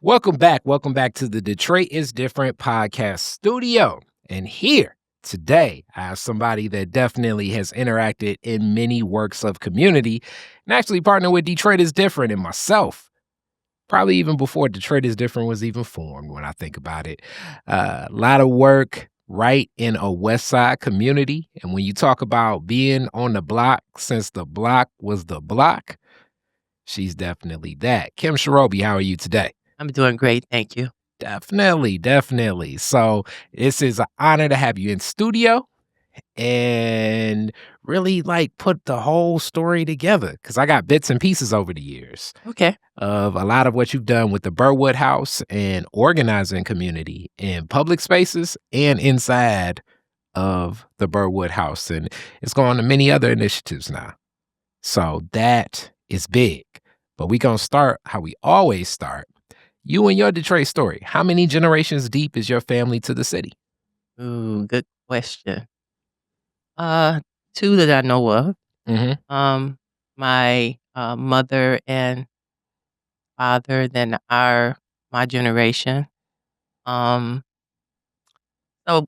Welcome back. Welcome back to the Detroit is Different podcast studio. And here today, I have somebody that definitely has interacted in many works of community and actually partnered with Detroit is Different and myself. Probably even before Detroit is Different was even formed when I think about it. A lot of work right in a West Side community. And when you talk about being on the block since the block was the block, she's definitely that. Kim Sherobbi, how are you today? I'm doing great, thank you. Definitely. So this is an honor to have you in studio and really put the whole story together because I got bits and pieces over the years Okay. of a lot of what you've done with the Birwood House and organizing community in public spaces and inside of the Birwood House. And it's going to many other initiatives now. So that is big. But we're going to start how we always start. You and your Detroit story. How many generations deep is your family to the city? Ooh, good question. Two that I know of. Mm-hmm. My mother and father, then my generation. Um, so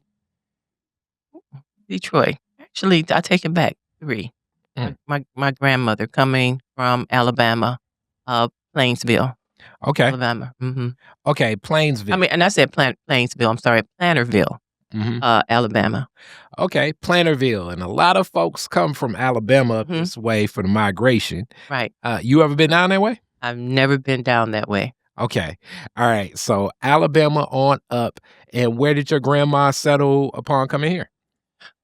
Detroit. Actually, I take it back. 3. Mm. My grandmother coming from Alabama, Plainsville, Okay. Alabama. Mm-hmm. Okay. Plainsville. And I said Plainsville. I'm sorry, Planterville, Mm-hmm. Alabama. Okay. Planterville. And a lot of folks come from Alabama up this way for the migration. Right. You ever been down that way? I've never been down that way. Okay. All right. So Alabama on up. And where did your grandma settle upon coming here?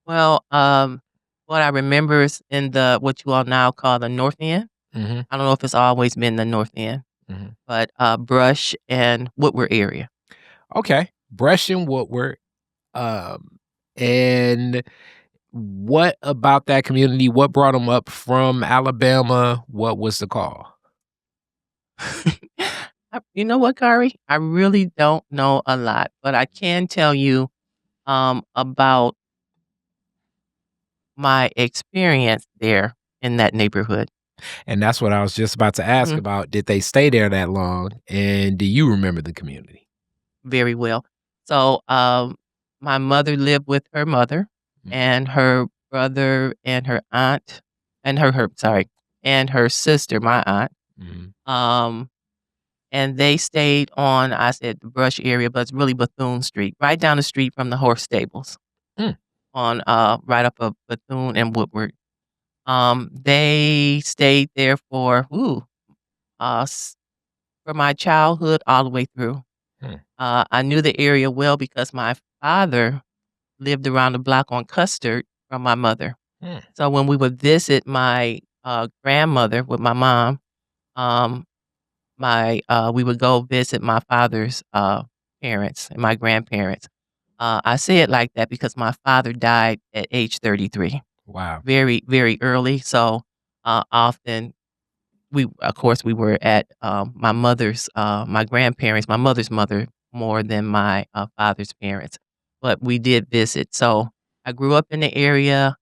Well, what I remember is in what you all now call the North End. Mm-hmm. I don't know if it's always been the North End, but Brush and Woodward area. Okay. Brush and Woodward. And what about that community? What brought them up from Alabama? What was the call? You know what, Kari? I really don't know a lot, but I can tell you about my experience there in that neighborhood. And that's what I was just about to ask about. Did they stay there that long? And do you remember the community? Very well. So my mother lived with her mother and her brother and her aunt and her sister, my aunt. And they stayed on, I said, the Brush area, but it's really Bethune Street, right down the street from the horse stables on right up of Bethune and Woodward. They stayed there for my childhood all the way through. I knew the area well because my father lived around the block on Custard from my mother. So when we would visit my grandmother with my mom, we would go visit my father's parents and my grandparents. I say it like that because my father died at age 33. Wow. Very, very early. So often we were at my mother's, my grandparents, my mother's mother more than my father's parents. But we did visit. So I grew up in the area,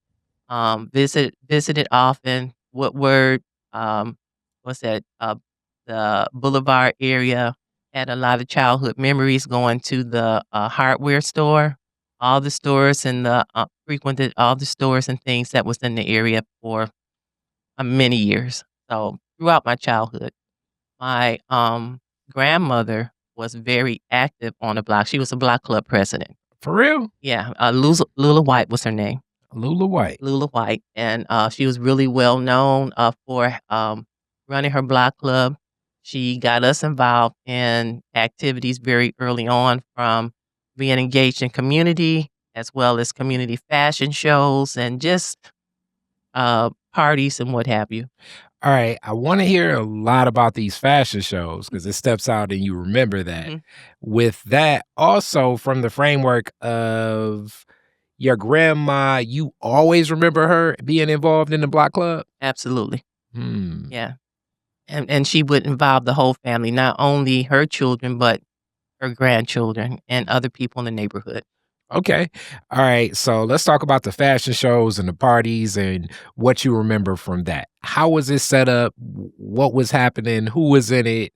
visited often. Woodward, the Boulevard area. Had a lot of childhood memories going to the hardware store. All the stores and frequented all the stores and things that was in the area for many years. So throughout my childhood, my grandmother was very active on the block. She was a block club president. For real? Yeah, Lula White was her name. Lula White, and she was really well known for running her block club. She got us involved in activities very early on, from being engaged in community as well as community fashion shows and just parties and what have you. All right. I want to hear a lot about these fashion shows because it steps out and you remember that. With that, also from the framework of your grandma, you always remember her being involved in the block club? Absolutely. Yeah. And she would involve the whole family, not only her children, but her grandchildren and other people in the neighborhood. Okay. All right. So let's talk about the fashion shows and the parties and what you remember from that. How was it set up? What was happening? Who was in it?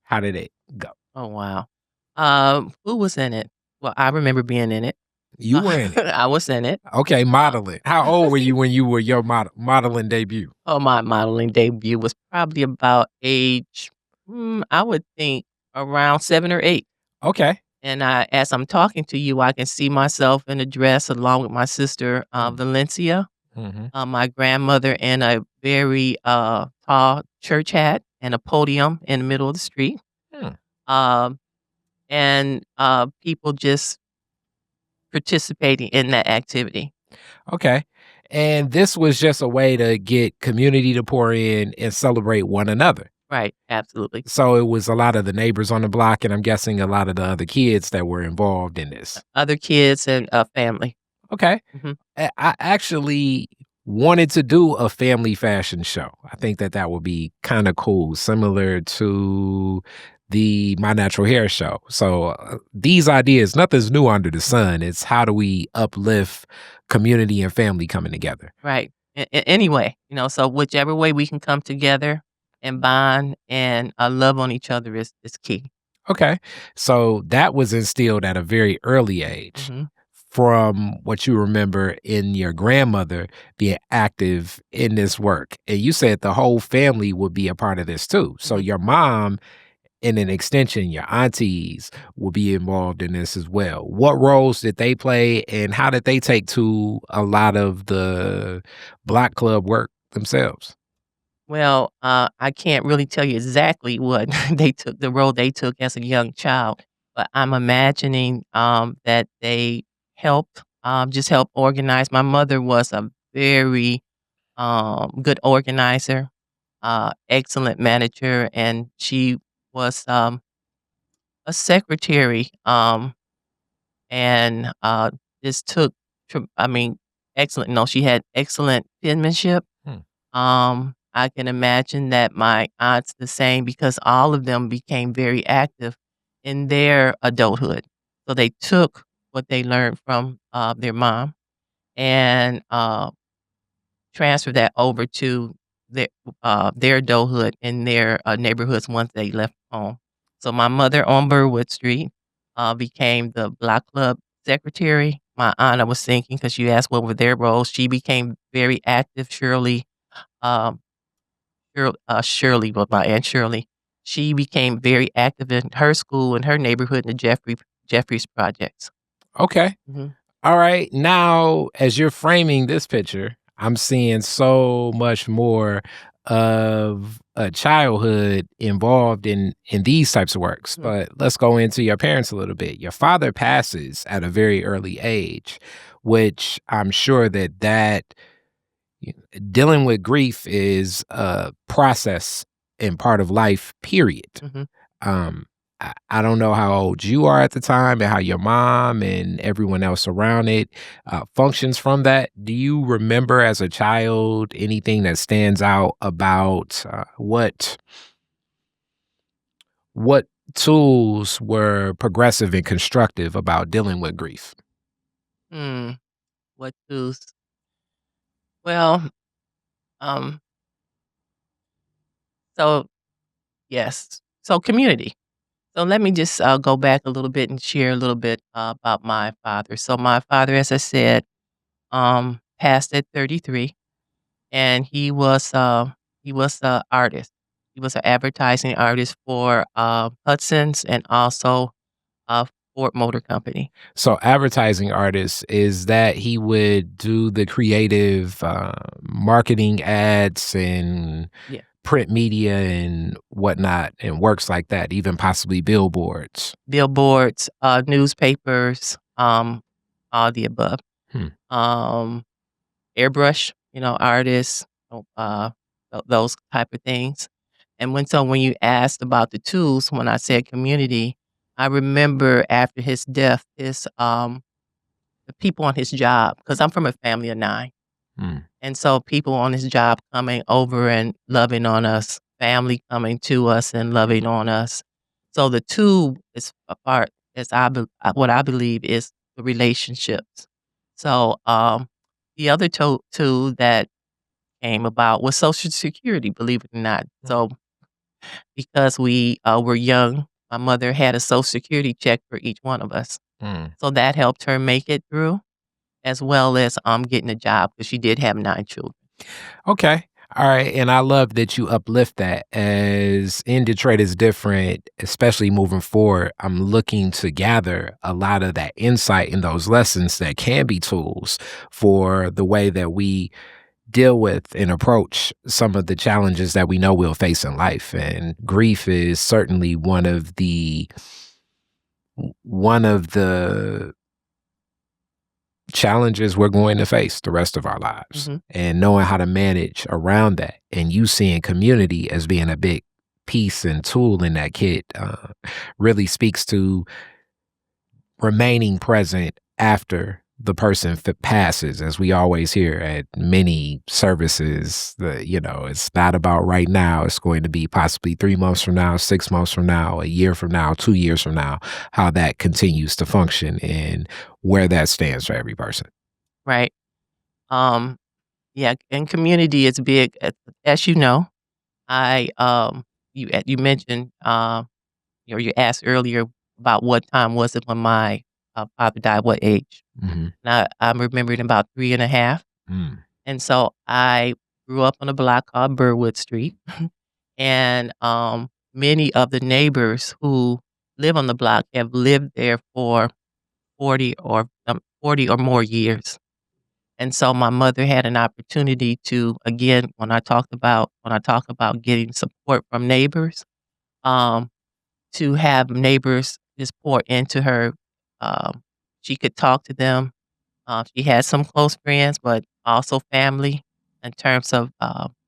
How did it go? Oh, wow. Who was in it? Well, I remember being in it. You were in it. I was in it. Okay, modeling. How old were you when you were your modeling debut? Oh, my modeling debut was probably about age, I would think around 7 or 8. Okay. And as I'm talking to you, I can see myself in a dress along with my sister, Mm. Valencia, Mhm. my grandmother in a very, tall church hat and a podium in the middle of the street. Hmm. Um, and, people just participating in that activity. Okay. And this was just a way to get community to pour in and celebrate one another. Right, absolutely. So it was a lot of the neighbors on the block, and I'm guessing a lot of the other kids that were involved in this. Other kids and, family. Okay. Mhm. I actually wanted to do a family fashion show. I think that that would be kind of cool, similar to the My Natural Hair show. So these ideas, nothing's new under the sun. It's how do we uplift community and family coming together? Right. Anyway, so whichever way we can come together and bond and, love on each other is key. Okay. So that was instilled at a very early age. Mhm. From what you remember in your grandmother being active in this work. And you said the whole family would be a part of this too. So Mhm. your mom and an extension, your aunties will be involved in this as well. What roles did they play and how did they take to a lot of the block club work themselves? Well, I can't really tell you exactly what the role they took as a young child, but I'm imagining, that they helped, just help organize. My mother was a very, good organizer, excellent manager, and she was, a secretary, and, just took I mean, excellent no, she had excellent penmanship. Hmm. I can imagine that my aunts the same because all of them became very active in their adulthood. So they took what they learned from, their mom and, transferred that over to their adulthood in their, neighborhoods once they left home. So my mother on Birwood Street, became the block club secretary. My aunt, I was thinking, because you asked what were their roles, she became very active. Um Shirley, well, my Aunt Shirley, she became very active in her school and her neighborhood in the Jeffries projects. Okay. Mhm. All right. Now, as you're framing this picture, I'm seeing so much more of a childhood involved in these types of works. Mhm. But let's go into your parents a little bit. Your father passes at a very early age, which I'm sure that dealing with grief is a process and part of life, period. Mhm. Um, I don't know how old you are at the time and how your mom and everyone else around it functions from that. Do you remember as a child anything that stands out about what tools were progressive and constructive about dealing with grief? Hmm, what tools? Well, um, so yes. So community. So let me just, go back a little bit and share a little bit, about my father. So my father, as I said, passed at 33, and he was a artist. He was an advertising artist for, Hudson's and also, uh, Ford Motor Company. So, advertising artist is that he would do the creative marketing ads and Yeah. print media and whatnot, and works like that, even possibly billboards. Billboards, newspapers, all the above. Hmm. Um, airbrush, artists, those type of things. And when you asked about the tools, when I said community, I remember after his death, the people on his job, because I'm from a family of 9. Hmm. And so people on his job coming over and loving on us, family coming to us and loving on us. So the two is a part, what I believe is the relationships. So the other tool that came about was Social Security, believe it or not. So because we were young my mother had a Social Security check for each one of us. Mm. So that helped her make it through, as well as, getting a job because she did have 9 children. Okay. All right. And I love that you uplift that, as in Detroit is different, especially moving forward. I'm looking to gather a lot of that insight in those lessons that can be tools for the way that we deal with and approach some of the challenges that we know we'll face in life. And grief is certainly one of the challenges we're going to face the rest of our lives, Mhm. and knowing how to manage around that, and you seeing community as being a big piece and tool in that kit, really speaks to remaining present after the person passes. As we always hear at many services, it's not about right now, it's going to be possibly 3 months from now, 6 months from now, a year from now, 2 years from now, how that continues to function and where that stands for every person. Right. Um, yeah, and community is big. As you know, you mentioned, you asked earlier about what time was it when my, father died, what age? Mhm. And I'm remembering about 3 and a half. Mm. And so I grew up on a block called Birwood Street, and, many of the neighbors who live on the block have lived there for 40 or more years. And so my mother had an opportunity to, again, when I talk about getting support from neighbors, um, to have neighbors just pour into her. Um, she could talk to them. She had some close friends, but also family in terms of,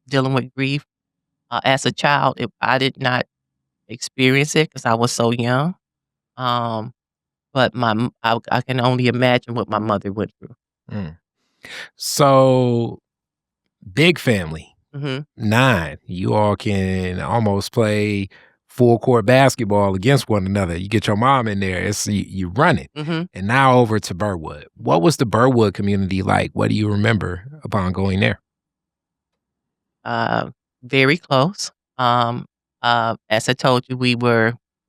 dealing with grief. As a child, I did not experience it because I was so young. Um, but I can only imagine what my mother went through. Mm. So, big family. Mhm, 9. You all can almost play full court basketball against one another. You get your mom in there, it's you running. mhm. And now over to Burwood. What was the Burwood community like? What do you remember upon going there? Uh, Very close. As I told you,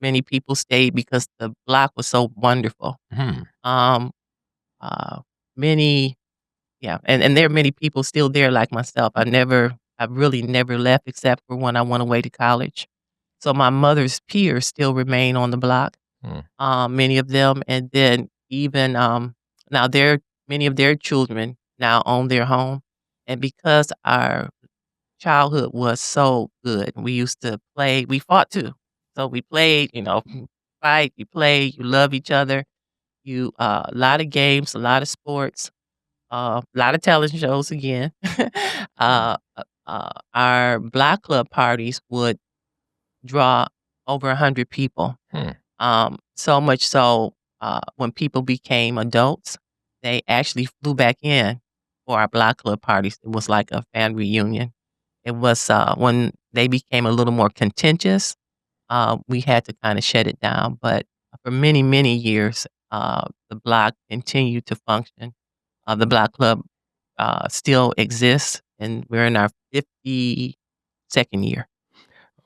many people stayed because the block was so wonderful. Hmm. Um, uh, many, yeah, and there are many people still there like myself. I really never left except for when I went away to college. So my mother's peers still remain on the block, Hmm. many of them, and then even, now many of their children now own their home, and because our childhood was so good. We used to play, we fought too. So we played, fight, you play, you love each other. A lot of games, a lot of sports, a lot of television shows again. Our block club parties would draw over 100 people. Hmm. So much so, when people became adults, they actually flew back in for our block club parties. It was like a fan reunion. It was, when they became a little more contentious, we had to kinda shut it down, but for many, many years, the block continued to function. The block club, still exists, and we're in our 52nd year.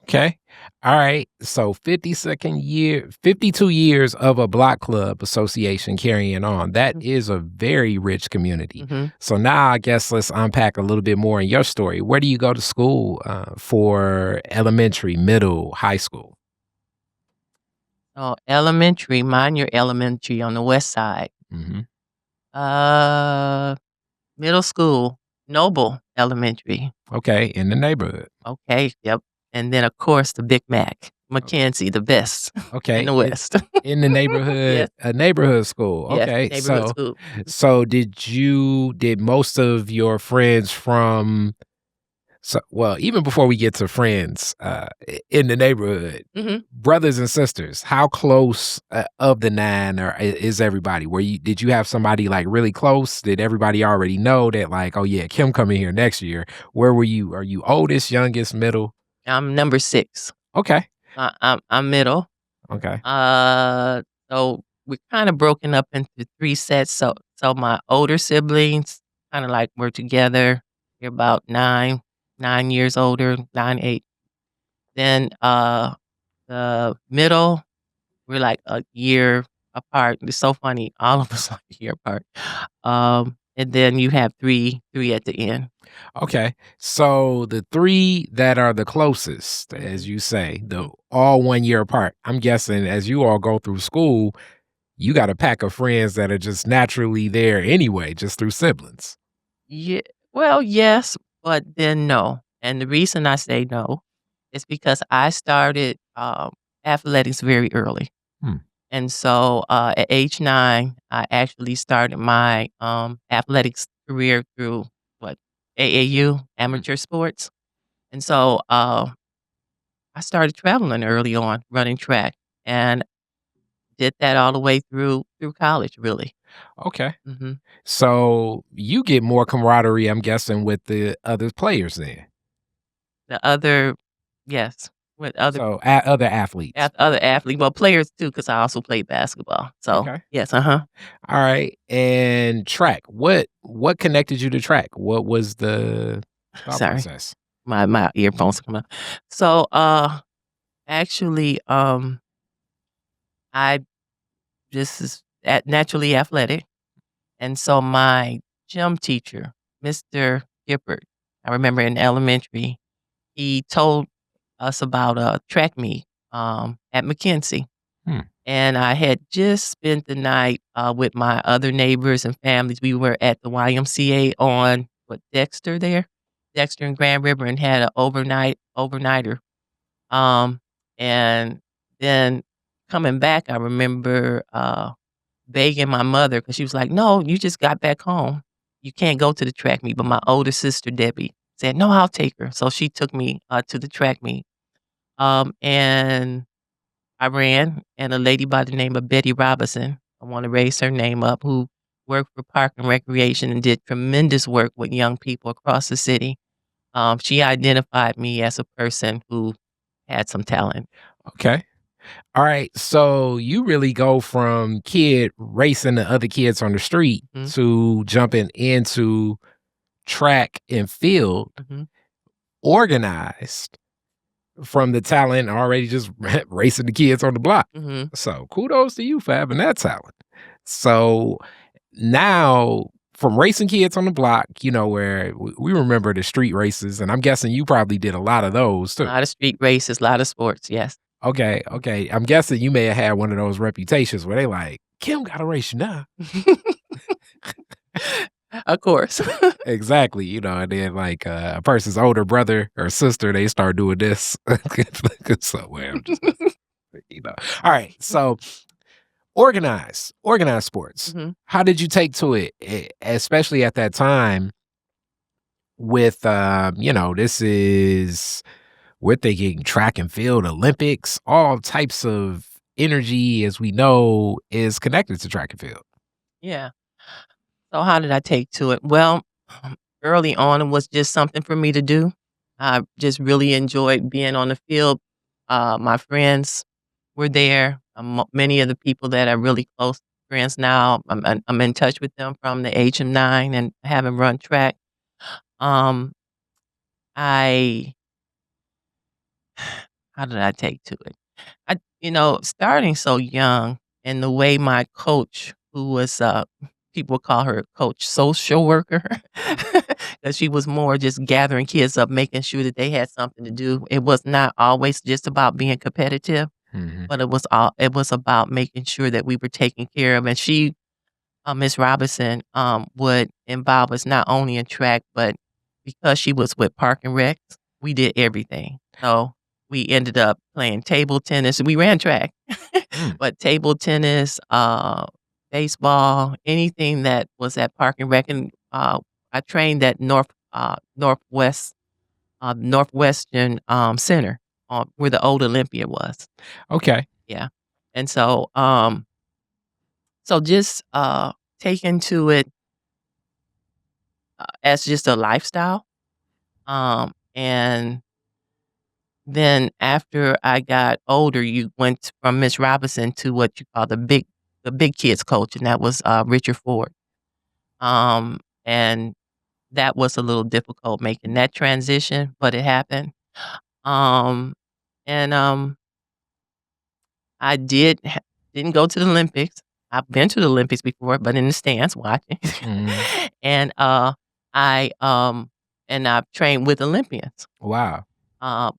Okay. All right. So 52 years of a block club association carrying on. That Mm, is a very rich community. mhm. So now I guess let's unpack a little bit more in your story. Where do you go to school for elementary, middle, high school? So elementary, mind your elementary on the west side. Hmm. Uh, Middle school, Noble Elementary. Okay. In the neighborhood. Okay, yep. And then, of course, the Big Mac, Mackenzie, the best in Okay. the West. In the neighborhood, Yes, a neighborhood school. yes, Okay. neighborhood So, school. so did most of your friends from, so, well, even before we get to friends, in the neighborhood, Mhm. brothers and sisters, how close of the 9 is everybody? Did you have somebody like really close? Did everybody already know that, like, oh yeah, Kim coming here next year? Where were you? Are you oldest, youngest, middle? I'm number 6. Okay. I'm middle. Okay. Uh, so we're kinda broken up into 3 sets, so my older siblings kinda, like, were together. They're about 9 years older, 9, 8. Then, the middle, We're like a year apart. It's so funny. All of us are a year apart. And then you have three at the end. Okay. So the three that are the closest, as Mhm. you say, the all 1 year apart. I'm guessing as you all go through school, you got a pack of friends that are just naturally there anyway, just through siblings. Yeah, well, yes, but then no. And the reason I say no is because I started athletics very early. Hmm. And so at age 9, I actually started my athletics career through what AAU, Hmm. amateur sports. And so I started traveling early on, running track, and did that all the way through college, really. Okay. hmm So you get more camaraderie, I'm guessing, with the other players then. The other, yes, with So other athletes. other athlete, well, players too, because I also played basketball. So Okay. yes, uh-huh. All right. And track. What connected you to track? What was the thought Sorry, process? my earphones come out. So actually, I just is naturally athletic, and so my gym teacher, Mr. Gippert, I remember in elementary, he told us about a track meet at McKinsey. Hmm. And I had just spent the night, with my other neighbors and families. We were at the YMCA on, Dexter there? Dexter and Grand River, and had an overnighter. Um, and then coming back, I remember, begging my mother because she was like, "No, you just got back home. You can't go to the track meet." But my older sister, Debbie, said, "No, I'll take her." So she took me, to the track meet. And I ran, and a lady by the name of Betty Robinson, I wanna raise her name up, who worked for Park and Recreation and did tremendous work with young people across the city. She identified me as a person who had some talent. Okay. All right. So you really go from kid racing the other kids on the street Mhm, to jumping into track and field mhm, organized from the talent already just racing the kids on the block. mhm. So kudos to you for having that talent. So now from racing kids on the block, where we remember the street races, and I'm guessing you probably did a lot of those A too. lot of street races, a lot of sports, yes. Okay, okay. I'm guessing you may have had one of those reputations where they like, Kim got a race you now. Of course. Exactly, and then like a person's older brother or sister, they start doing this. So well, I'm just All right, so organized sports. Mhm. How did you take to it, especially at that time? With this is we're thinking track and field Olympics, all types of energy, as we know, is connected to track and field. Yeah. So how did I take to it? Well, early on, it was just something for me to do. I just really enjoyed being on the field. My friends were there. Many of the people that are really close friends now, I'm in touch with them from the age of 9 and having run track. Um, I how did I take to it? Starting so young and the way my coach, who was, people call her coach social worker, because she was more just gathering kids up, making sure that they had something to do. It was not always just about being competitive, Mhm. but it was about making sure that we were taken care of. And she, Miss Robinson, would involve us not only in track, but because she was with Park and Rec, we did everything. So we ended up playing table tennis. We ran track, Mm. but table tennis, baseball, anything that was at Park and Rec. And I trained at Northwestern Center, where the old Olympia was. Okay. Yeah, and so just taking to it as just a lifestyle. And then after I got older, you went from Miss Robinson to what you call the big kids coach, and that was Richard Ford. And that was a little difficult making that transition, but it happened. Um, and I didn't go to the Olympics. I've been to the Olympics before, but in the stands watching. Mhm. And, I, and I've trained with Olympians, Wow.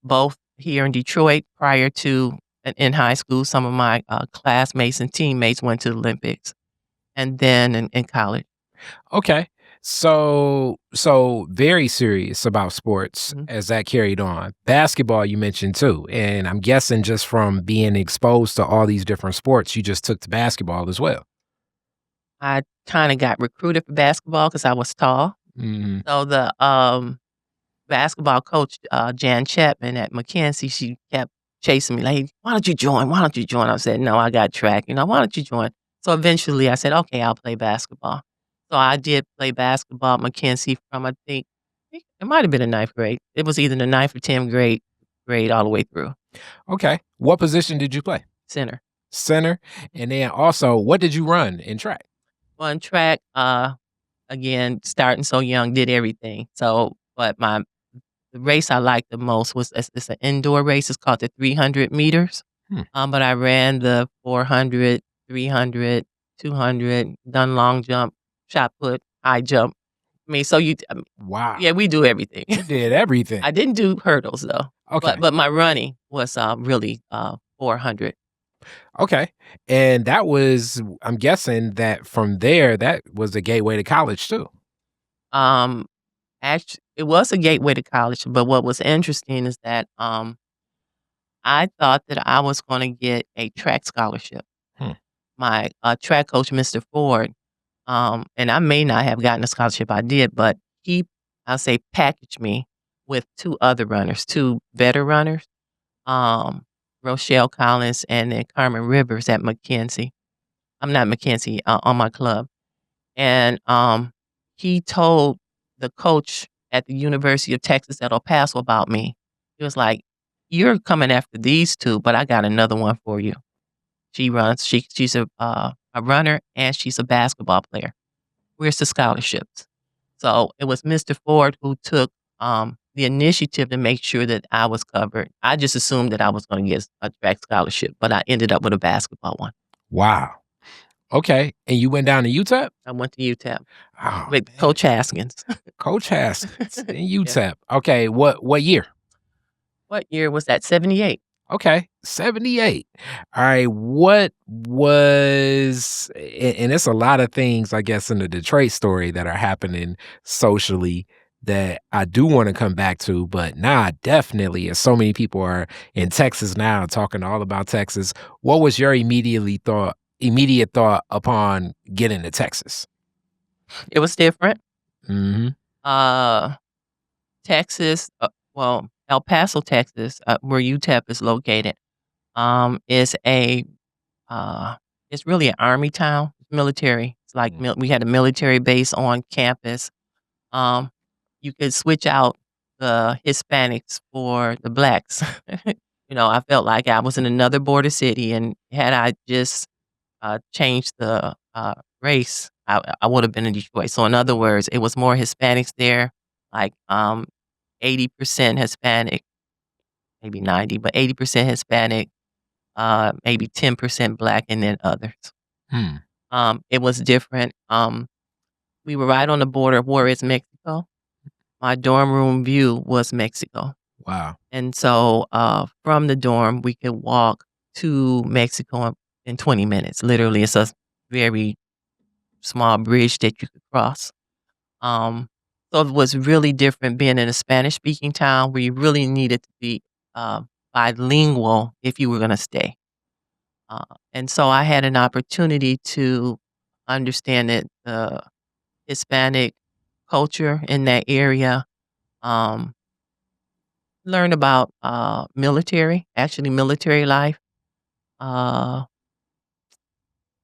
both here in Detroit prior to in high school. Some of my, classmates and teammates went to the Olympics, and then in college. Okay. So very serious about sports Mhm. as that carried on. Basketball you mentioned too, and I'm guessing just from being exposed to all these different sports, you just took to basketball as well. I kinda got recruited for basketball because I was tall. Mhm. So the, basketball coach, Jan Chapman at Mackenzie, she kept chasing me like, "Why don't you join? Why don't you join?" I said, "No, I got track, why don't you join?" So eventually I said, "Okay, I'll play basketball." So I did play basketball at Mackenzie from I think it might have been the ninth grade. It was either the ninth or 10th grade all the way through. Okay. What position did you play? Center. Center. And then also, what did you run in track? On track, again, starting so young, did everything. So, but the race I liked the most was it's an indoor race. It's called the 300 meters. Hmm. But I ran the 400, 300, 200, done long jump, shot put, high jump. Wow. Yeah, we do everything. You did everything. I didn't do hurdles though, Okay. but my running was really 400. Okay. And that was, I'm guessing that from there, that was the gateway to college too. Um, Actually, it was a gateway to college. But what was interesting is that I thought that I was going to get a track scholarship. Hmm. My track coach, Mr. Ford, and I may not have gotten a scholarship. I did, but he, I'll say, packaged me with two other runners, two better runners, um, Rochelle Collins and then Carmen Rivers at Mackenzie. I'm not Mackenzie on my club, and he told the coach at the University of Texas at El Paso about me. He was like, "You're coming after these two, but I got another one for you." She's a runner and she's a basketball player. Where's the scholarships? So it was Mr. Ford who took the initiative to make sure that I was covered. I just assumed that I was going to get a track scholarship, but I ended up with a basketball one. Wow. Okay. And you went down to UTEP? I went to UTEP Oh, with man. Coach Haskins. Coach Haskins in Yeah. UTEP. Okay. What year? What year was that? 78. Okay, 78. All right, what was and it's a lot of things, I guess, in the Detroit story that are happening socially that I do wanna come back to, but nah, definitely, as so many people are in Texas now talking all about Texas, what was your immediate thought upon getting to Texas? It was different. Mhm. Uh, Texas, well, El Paso, Texas, where UTEP is located, is uh, it's really an army town, military. It's like Mm. we had a military base on campus. Um, you could switch out the Hispanics for the blacks. I felt like I was in another border city, and had I just changed the race, I would have been in Detroit. So in other words, it was more Hispanics there, like 80% Hispanic, maybe 90, but 80% Hispanic, maybe 10% black, and then others. Hmm. It was different. We were right on the border of where is Mexico. My dorm room view was Mexico. Wow. And so from the dorm, we could walk to Mexico in 20 minutes. Literally, it's a very small bridge that you could cross. Um, so it was really different being in a Spanish speaking town where you really needed to be uh, bilingual if you were going to stay. Uh, and so I had an opportunity to understand that the Hispanic culture in that area, um, learn about military life, uh,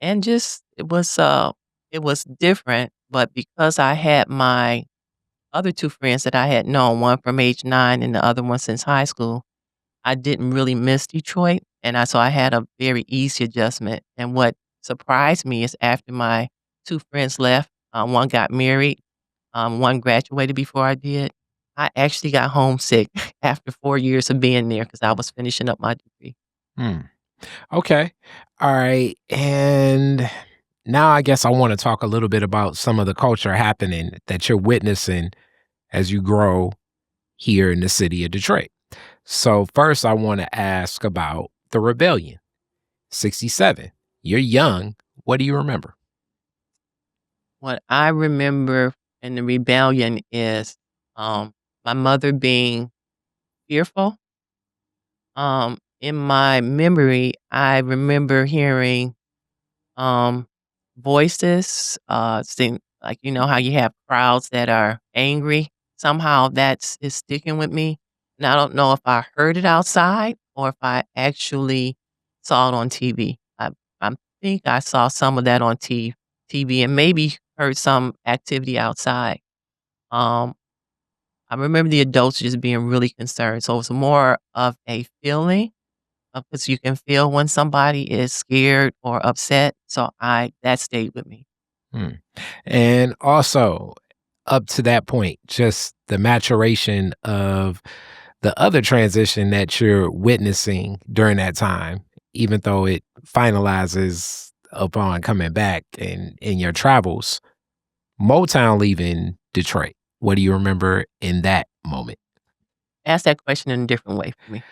and just it was different. But because I had my other two friends that I had known, one from age 9 and the other one since high school, I didn't really miss Detroit, and I had a very easy adjustment. And what surprised me is after my 2 friends left, one got married, one graduated before I did. I actually got homesick after 4 years of being there because I was finishing up my degree. Hmm. Okay. All right. And now I guess I want to talk a little bit about some of the culture happening that you're witnessing as you grow here in the city of Detroit. So, first, I want to ask about the rebellion, 67. You're young. What do you remember? What I remember in the rebellion is, um, my mother being fearful. In my memory, I remember hearing, um, voices, sing like, you know how you have crowds that are angry? Somehow that's is sticking with me, and I don't know if I heard it outside or if I actually saw it on TV. I think I saw some of that on TV and maybe heard some activity outside. Um, I remember the adults just being really concerned, so it was more of a feeling because you can feel when somebody is scared or upset, so I that stayed with me. Hmm. And also, up to that point, just the maturation of the other transition that you're witnessing during that time, even though it finalizes upon coming back in your travels, Motown leaving Detroit. What do you remember in that moment? Ask that question in a different way for me.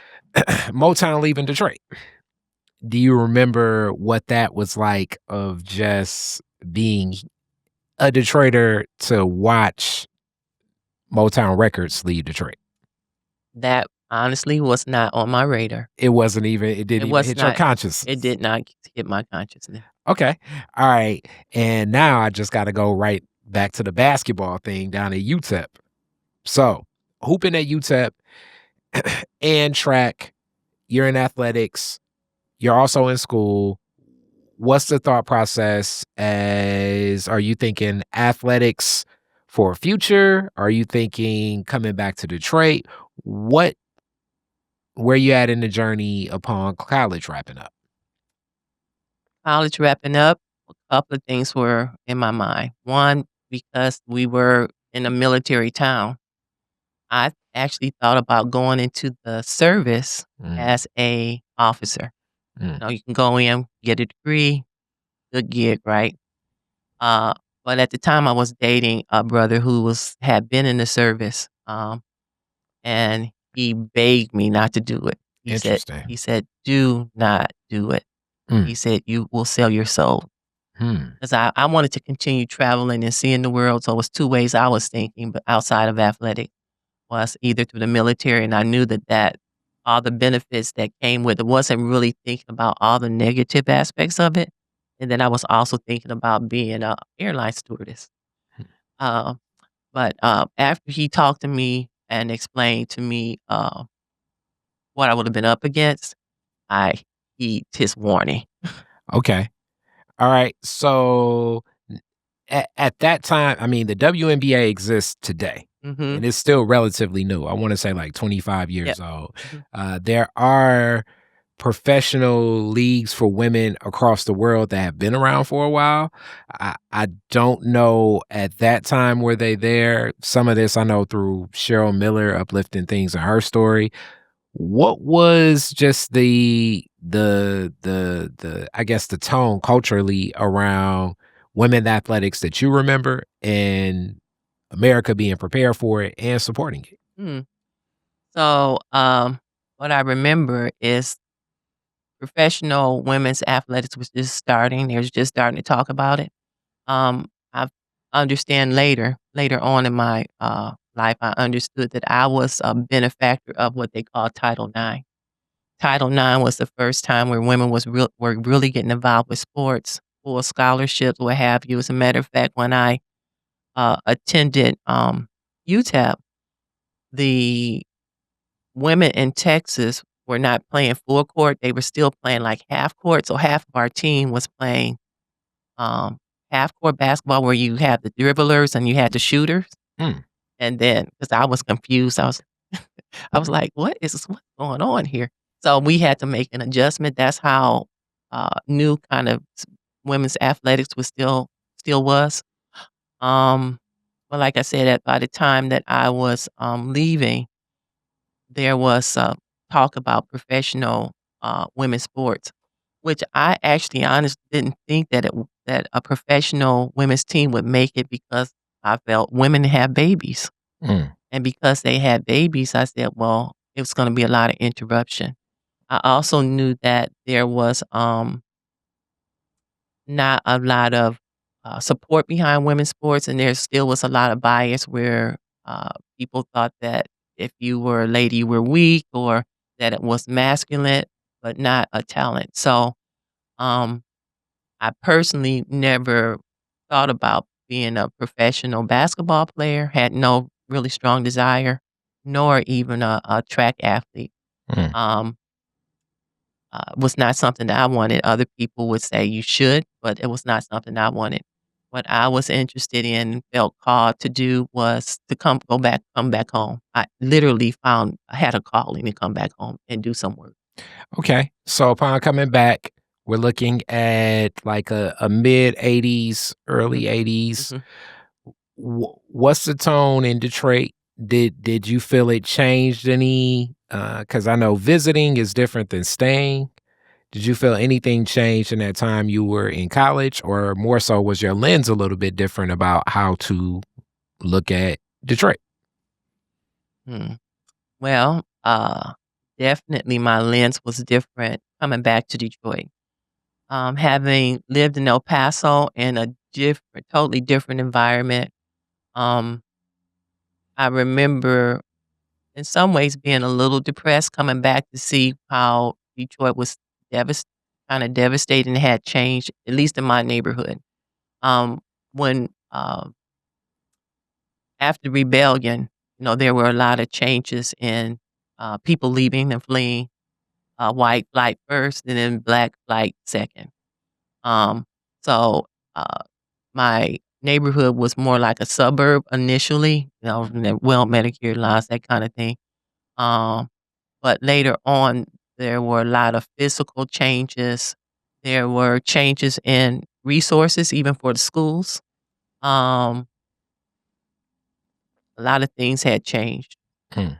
Motown leaving Detroit. Do you remember what that was like of just being a Detroiter to watch Motown Records leave Detroit? That honestly was not on my radar. It It didn't even was hit your not it consciousness. did not hit my consciousness. Okay. All right. And now I just got to go right back to the basketball thing down at UTEP. So, hooping at UTEP and track, you're in athletics, you're also in school. What's the thought process as are you thinking athletics for a future? Are you thinking coming back to Detroit? What where you at in the journey upon college wrapping up? College wrapping up, a couple of things were in my mind. One, because we were in a military town, I actually thought about going into the service Mm, as a officer. mm, You can go in, get a degree, good gig, right? Uh, but at the time, I was dating a brother who had been in the service, and he begged me not to do it. He said, interesting. he said, "Do not do it." Mm, He said, "You will sell your soul." hmm. 'Cause I wanted to continue traveling and seeing the world, so it was 2 ways I was thinking, but outside of athletic was either through the military, and I knew that all the benefits that came with it, wasn't really thinking about all the negative aspects of it, and then I was also thinking about being a airline stewardess. Uh, but after he talked to me and explained to me, what I would have been up against, I heed his warning. Okay. All right. So at that time, I mean, the WNBA exists today Mhm. and it's still relatively new. I want to say like 25 Yep. years old. Mhm. There are professional leagues for women across the world that have been around for a while. I don't know at that time were they there. Some of this I know through Cheryl Miller uplifting things in her story. What was just the I guess the tone culturally around women athletics that you remember and America being prepared for it and supporting it? Mm. So, what I remember is professional women's athletics was just starting. They was just starting to talk about it. I understand later on in my, life, I understood that I was a benefactor of what they call Title IX. Title IX was the first time where women were really getting involved with sports, full scholarships, what have you. As a matter of fact, when I, attended, UTEP, the women in Texas were not playing full court, they were still playing, like, half court, so half of our team was playing, um, half court basketball where you had the dribblers and you had the shooters, Hmm, and then because I was confused, I was like, what's going on here?" So, we had to make an adjustment, that's how, new kind of women's athletics was still was. Um, but like I said, by the time that I was, leaving, there was, talk about professional, women's sports, which I actually honestly didn't think that that a professional women's team would make it because I felt women have babies. Mm. And because they had babies, I said, well, it was going to be a lot of interruption. I also knew that there was not a lot of support behind women's sports, and there still was a lot of bias where uh, people thought that if you were a lady, you were weak, or that it was masculine, but not a talent. So um, I personally never thought about being a professional basketball player, had no really strong desire, nor even a track athlete. Mm. Um, was not something that I wanted. Other people would say you should, but it was not something I wanted. What I was interested in, felt called to do was to come back home. I literally found I had a calling to come back home and do some work. Okay. So upon coming back, we're looking at like a mid 80s, early Mhm, 80s. mhm. What's the tone in Detroit? Did you feel it changed any? Because I know visiting is different than staying. Did you feel anything changed in that time you were in college, or more so was your lens a little bit different about how to look at Detroit? Mm. Well, definitely my lens was different coming back to Detroit. Having lived in El Paso in a totally different environment, um, I remember in some ways being a little depressed coming back to see how Detroit was devas kinda devastating and had changed, at least in my neighborhood. Um, when, after rebellion, there were a lot of changes in, people leaving and fleeing, white flight first and then black flight second. Um, so, uh, my neighborhood was more like a suburb initially, and then well manicured lawns, that kinda thing. Um But later on, there were a lot of physical changes. There were changes in resources, even for the schools. Um, a lot of things had changed. Mm.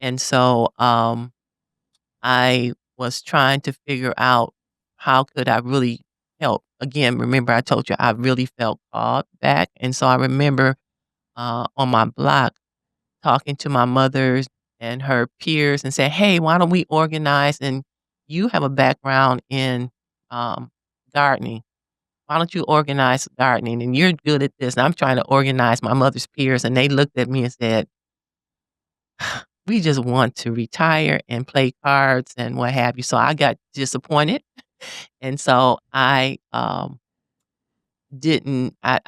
And so, I was trying to figure out how could I really help. Again, remember I told you I really felt called back. And so I remember, on my block talking to my mother and her peers and saying, "Hey, why don't we organize? And you have a background in um, gardening. Why don't you organize gardening? And you're good at this." And I'm trying to organize my mother's peers, and they looked at me and said, "We just want to retire and play cards and what have you." So I got disappointed, and so I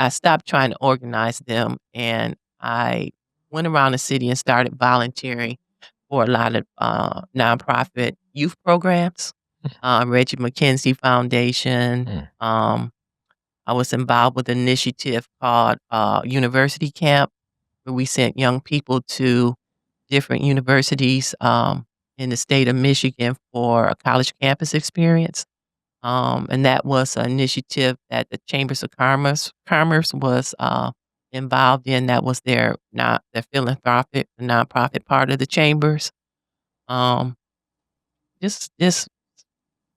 stopped trying to organize them, and I went around the city and started volunteering for a lot of, nonprofit youth programs, Reggie McKenzie Foundation. Mm. I was involved with an initiative called, University Camp, where we sent young people to different universities, in the state of Michigan for a college campus experience. And that was an initiative that the Chambers of Commerce was, involved in. That was their philanthropic nonprofit part of the chambers. Um, just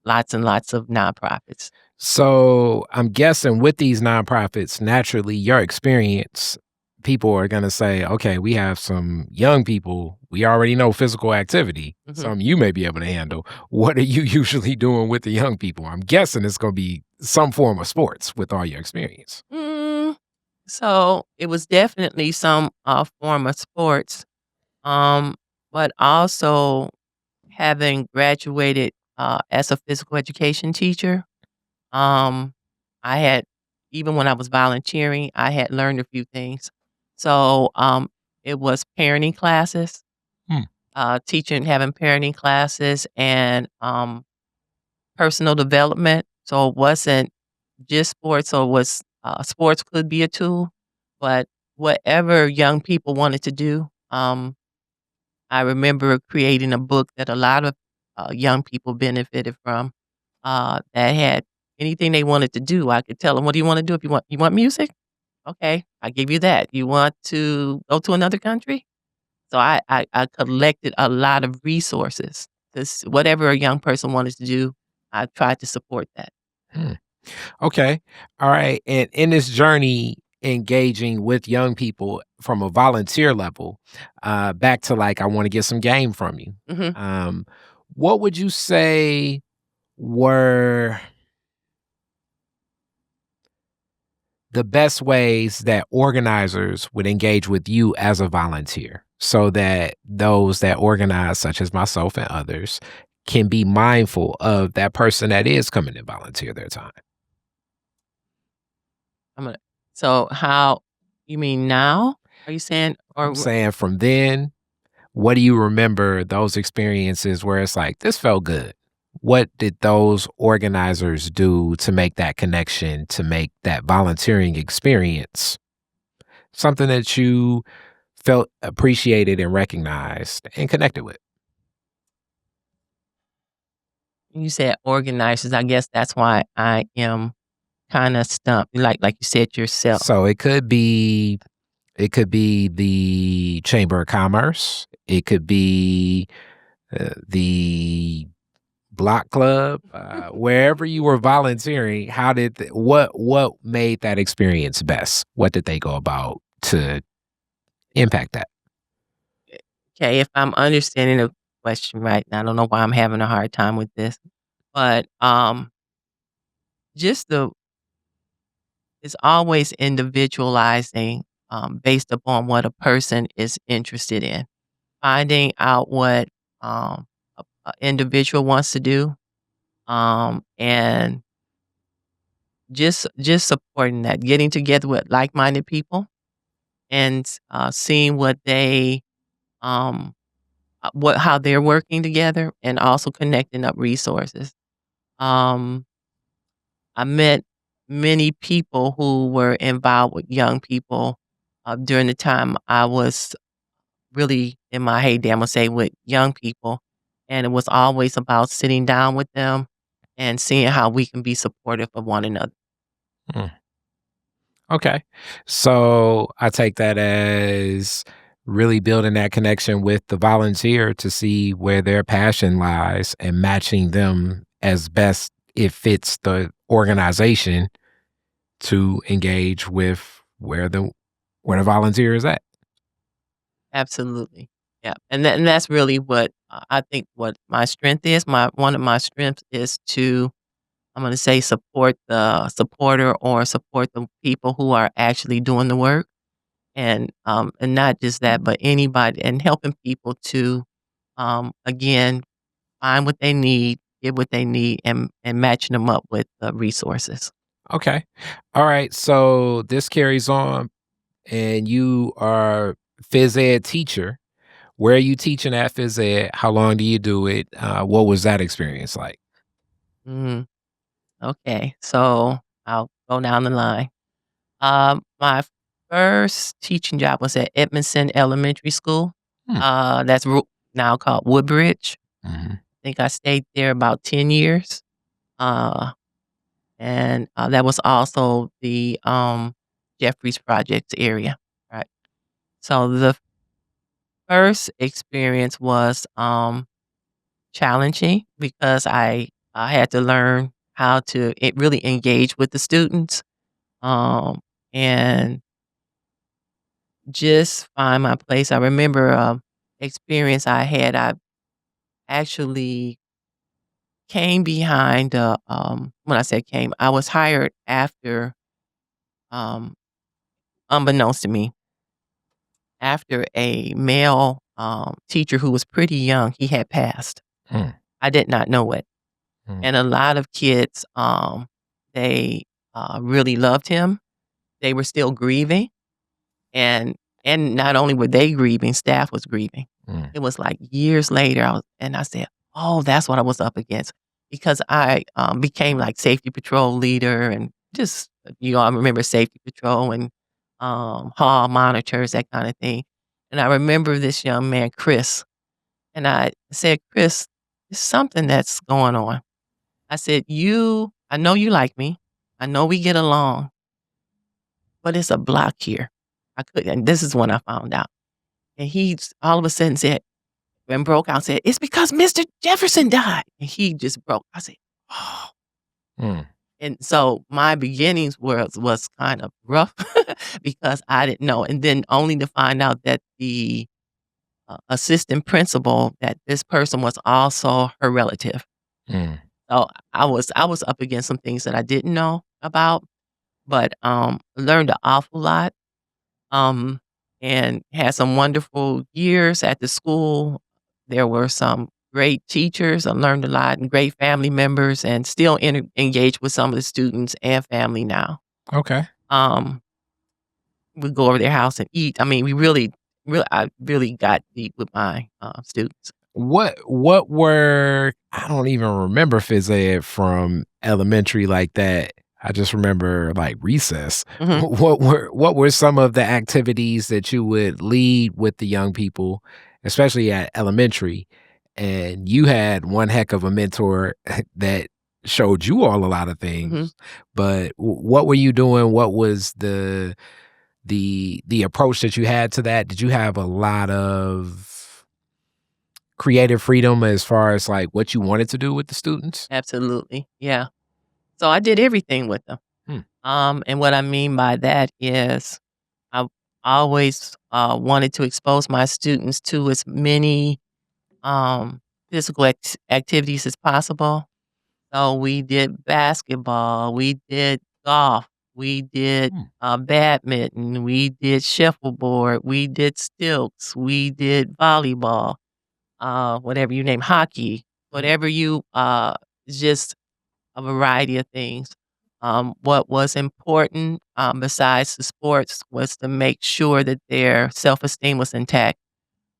lots and lots of nonprofits. So I'm guessing with these nonprofits, naturally, your experience, people are going to say, okay, we have some young people. We already know physical activity, Mhm. some you may be able to handle. What are you usually doing with the young people? I'm guessing it's going to be some form of sports with all your experience. Mm, so it was definitely some, form of sports, um, but also having graduated, as a physical education teacher. Um, I had even when I was volunteering, I had learned a few things. So, it was parenting classes, Hmm. having parenting classes and, personal development. So it wasn't just sports, or was sports could be a tool, but whatever young people wanted to do, I remember creating a book that a lot of, young people benefited from, that had anything they wanted to do. I could tell them, "What do you wanna do? If you want music? Okay, I give you that. You want to go to another country?" So I collected a lot of resources, whatever a young person wanted to do, I tried to support that. Hmm. Okay. All right. And in this journey, engaging with young people from a volunteer level, back to like, I want to get some game from you. Mhm. Um, what would you say were the best ways that organizers would engage with you as a volunteer so that those that organize, such as myself and others, can be mindful of that person that is coming to volunteer their time? I'm gonna So how you mean now? Are you saying I'm or saying from then, what do you remember those experiences where it's like, this felt good? What did those organizers do to make that connection, to make that volunteering experience something that you felt appreciated and recognized and connected with? you said organizers? I guess that's why I am kinda stumped, like you said yourself. So it could be the Chamber of Commerce. It could be the block club, wherever you were volunteering. How did what made that experience best? What did they go about to impact that? Okay, if I'm understanding the question right, and I don't know why I'm having a hard time with this, but, just the it's always individualizing, based upon what a person is interested in. Finding out what, a individual wants to do, and just supporting that, getting together with like-minded people and, seeing what they, um, what how they're working together and also connecting up resources. Um, I met many people who were involved with young people, during the time I was really in my heyday, Imma say, with young people, and it was always about sitting down with them and seeing how we can be supportive of one another. Hmm. Okay. So I take that as really building that connection with the volunteer to see where their passion lies and matching them as best it fits the organization to engage with where the volunteer is at. Absolutely. Yeah, and that's really what, I think what my strength is. My One of my strengths is to, I'm gonna say, support the supporter or support the people who are actually doing the work, and not just that, but anybody and helping people to, again, find what they need, get what they need, and matching them up with, resources. Okay. All right. So this carries on, and you are phys ed teacher. Where are you teaching at phys ed? How long do you do it? What was that experience like? Mhm. Okay, so I'll go down the line. My first teaching job was at Edmondson Elementary School. Hmm. That's now called Woodbridge. Mhm. I think I stayed there about 10 years. Uh, and that was also the Jeffries Projects area, right? So the first experience was challenging because I had to learn how to really engage with the students, and just find my place. I remember a experience I had. I actually came behind, when I say came, I was hired after, um, unbeknownst to me, after a male, teacher who was pretty young, he had passed. Hmm. I did not know it. Hmm. And a lot of kids, they, really loved him. They were still grieving, and and not only were they grieving, staff was grieving. Hmm. It was, like, years later, I said, "Oh, that's what I was up against," because I, became, like, safety patrol leader and just I remember safety patrol and, hall monitors, that kinda thing, and I remember this young man, Chris, and I said, "Chris, there's something that's going on." I said, I know you like me. I know we get along, but it's a block here." And this is when I found out. And he all of a sudden said, and broke out and said, "It's because Mr. Jefferson died." And he just broke. I said, "Oh." Mm. And so my beginnings was kind of rough because I didn't know, and then only to find out that the assistant principal, that this person was also her relative. Mm. So I was up against some things that I didn't know about, but learned an awful lot, um, and had some wonderful years at the school. There were some great teachers. I learned a lot, and great family members, and still engaged with some of the students and family now. Okay. Um, we go over their house and eat. I mean, I really got deep with my students. What were I don't even remember phys ed from elementary like that. I just remember like recess. Hmm. What were some of the activities that you would lead with the young people, especially at elementary? And you had one heck of a mentor that showed you all a lot of Hmm. things. But what were you doing? What was the approach that you had to that? Did you have a lot of creative freedom as far as like what you wanted to do with the students? Absolutely, yeah. So I did everything with them. Hmm. And what I mean by that is I always wanted to expose my students to as many physical activities as possible. So we did basketball, we did golf, we did Hmm. badminton, we did shuffleboard, we did stilts, we did volleyball, whatever you name, hockey, Hmm. whatever you just a variety of things. What was important, besides the sports, was to make sure that their self-esteem was intact.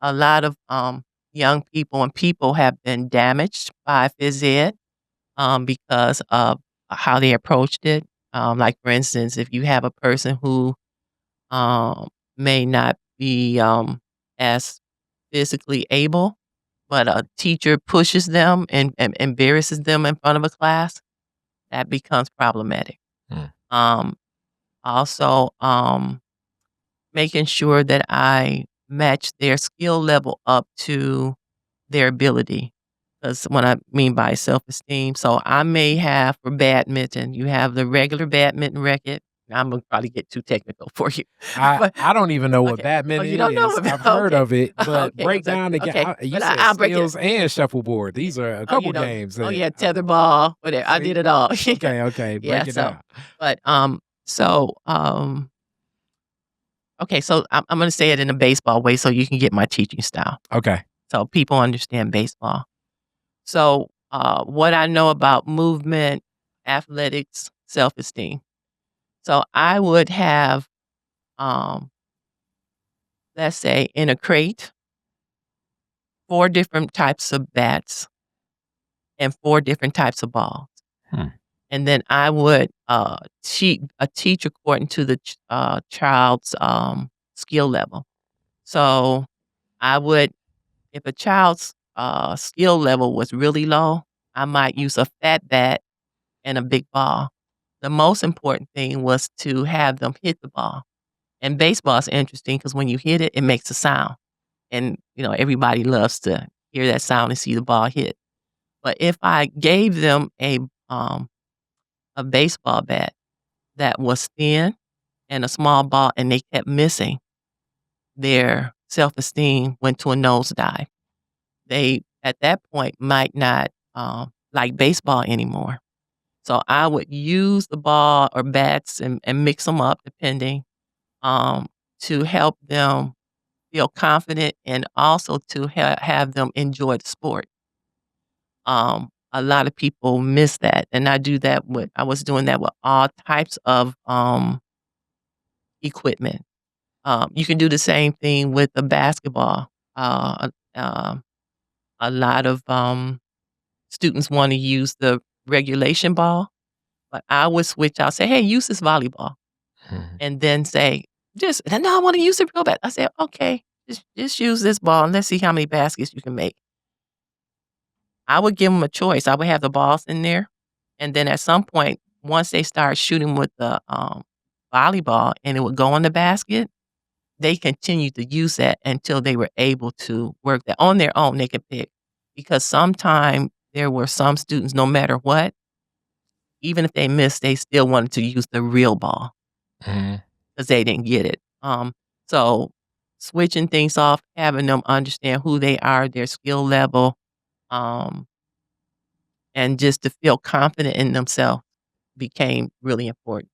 A lot of young people and people have been damaged by phys ed because of how they approached it. Like, for instance, if you have a person who um, may not be as physically able, but a teacher pushes them and embarrasses them in front of a class, that becomes problematic. Hmm. Um, Also, making sure that I match their skill level up to their ability. Because what I mean by self-esteem, so I may have for badminton, you have the regular badminton racket. I'm gonna probably get too technical for you, I but I don't even know what okay. Oh, badminton you don't know is. about I've heard okay. of it, but Okay, I'm break sorry. down the game. Okay, You but said I'll break it. skills and shuffleboard. These are a Oh, you couple don't games oh, that yeah, tetherball, whatever. I did see. it all. Okay, okay, Yeah, break it so down. but, so, okay, so I'm gonna say it in a baseball way so you can get my teaching style, Okay. so people understand baseball. So, what I know about movement, athletics, self-esteem. So I would have, um, let's say in a crate, 4 different types of bats and 4 different types of balls. Hmm. And then I would, teach according to the child's, skill level. So I would if a child's, skill level was really low, I might use a fat bat and a big ball. The most important thing was to have them hit the ball. And baseball is interesting because when you hit it, it makes a sound, and, everybody loves to hear that sound and see the ball hit. But if I gave them a baseball bat that was thin and a small ball and they kept missing, their self-esteem went to a nosedive. They, at that point, might not, like baseball anymore. So I would use the ball or bats and mix them up depending, um, to help them feel confident and also to have them enjoy the sport. A lot of people miss that, and I was doing that with all types of, equipment. You can do the same thing with the basketball. A lot of, students wanna use the regulation ball, but I would switch out, say, "Hey, use this volleyball," Mhm. and then say, "Just no, I wanna use it real bad." I said, "Okay, just use this ball and let's see how many baskets you can make." I would give them a choice. I would have the balls in there, and then at some point, once they start shooting with the, volleyball and it would go in the basket, they continued to use that until they were able to work that on their own. They could pick, because sometimes there were some students, no matter what, even if they missed, they still wanted to use the real ball Mhm. because they didn't get it. So switching things off, having them understand who they are, their skill level, um, and just to feel confident in themselves became really important.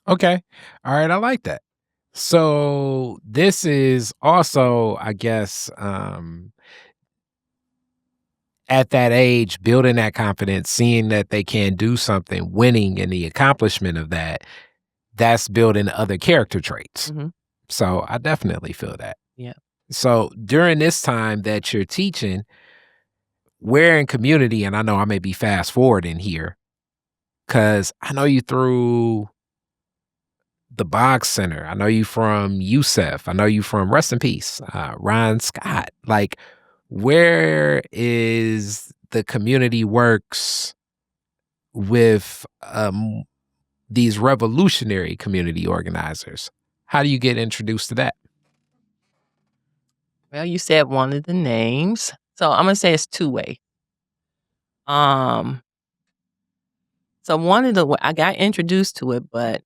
Okay. All right. I like that. So this is also, I guess, at that age, building that confidence, seeing that they can do something, winning and the accomplishment of that, that's building other character traits. Mhm. So I definitely feel that. Yeah. So during this time that you're teaching, where in community, and I know I may be fast forwarding here, because I know you through the Boggs Center. I know you from USEF. I know you from rest in peace, Ron Scott. Like, where is the community works with these revolutionary community organizers? How do you get introduced to that? Well, you said one of the names, so I'm gonna say it's two-way. Um, so one of the I got introduced to it, but,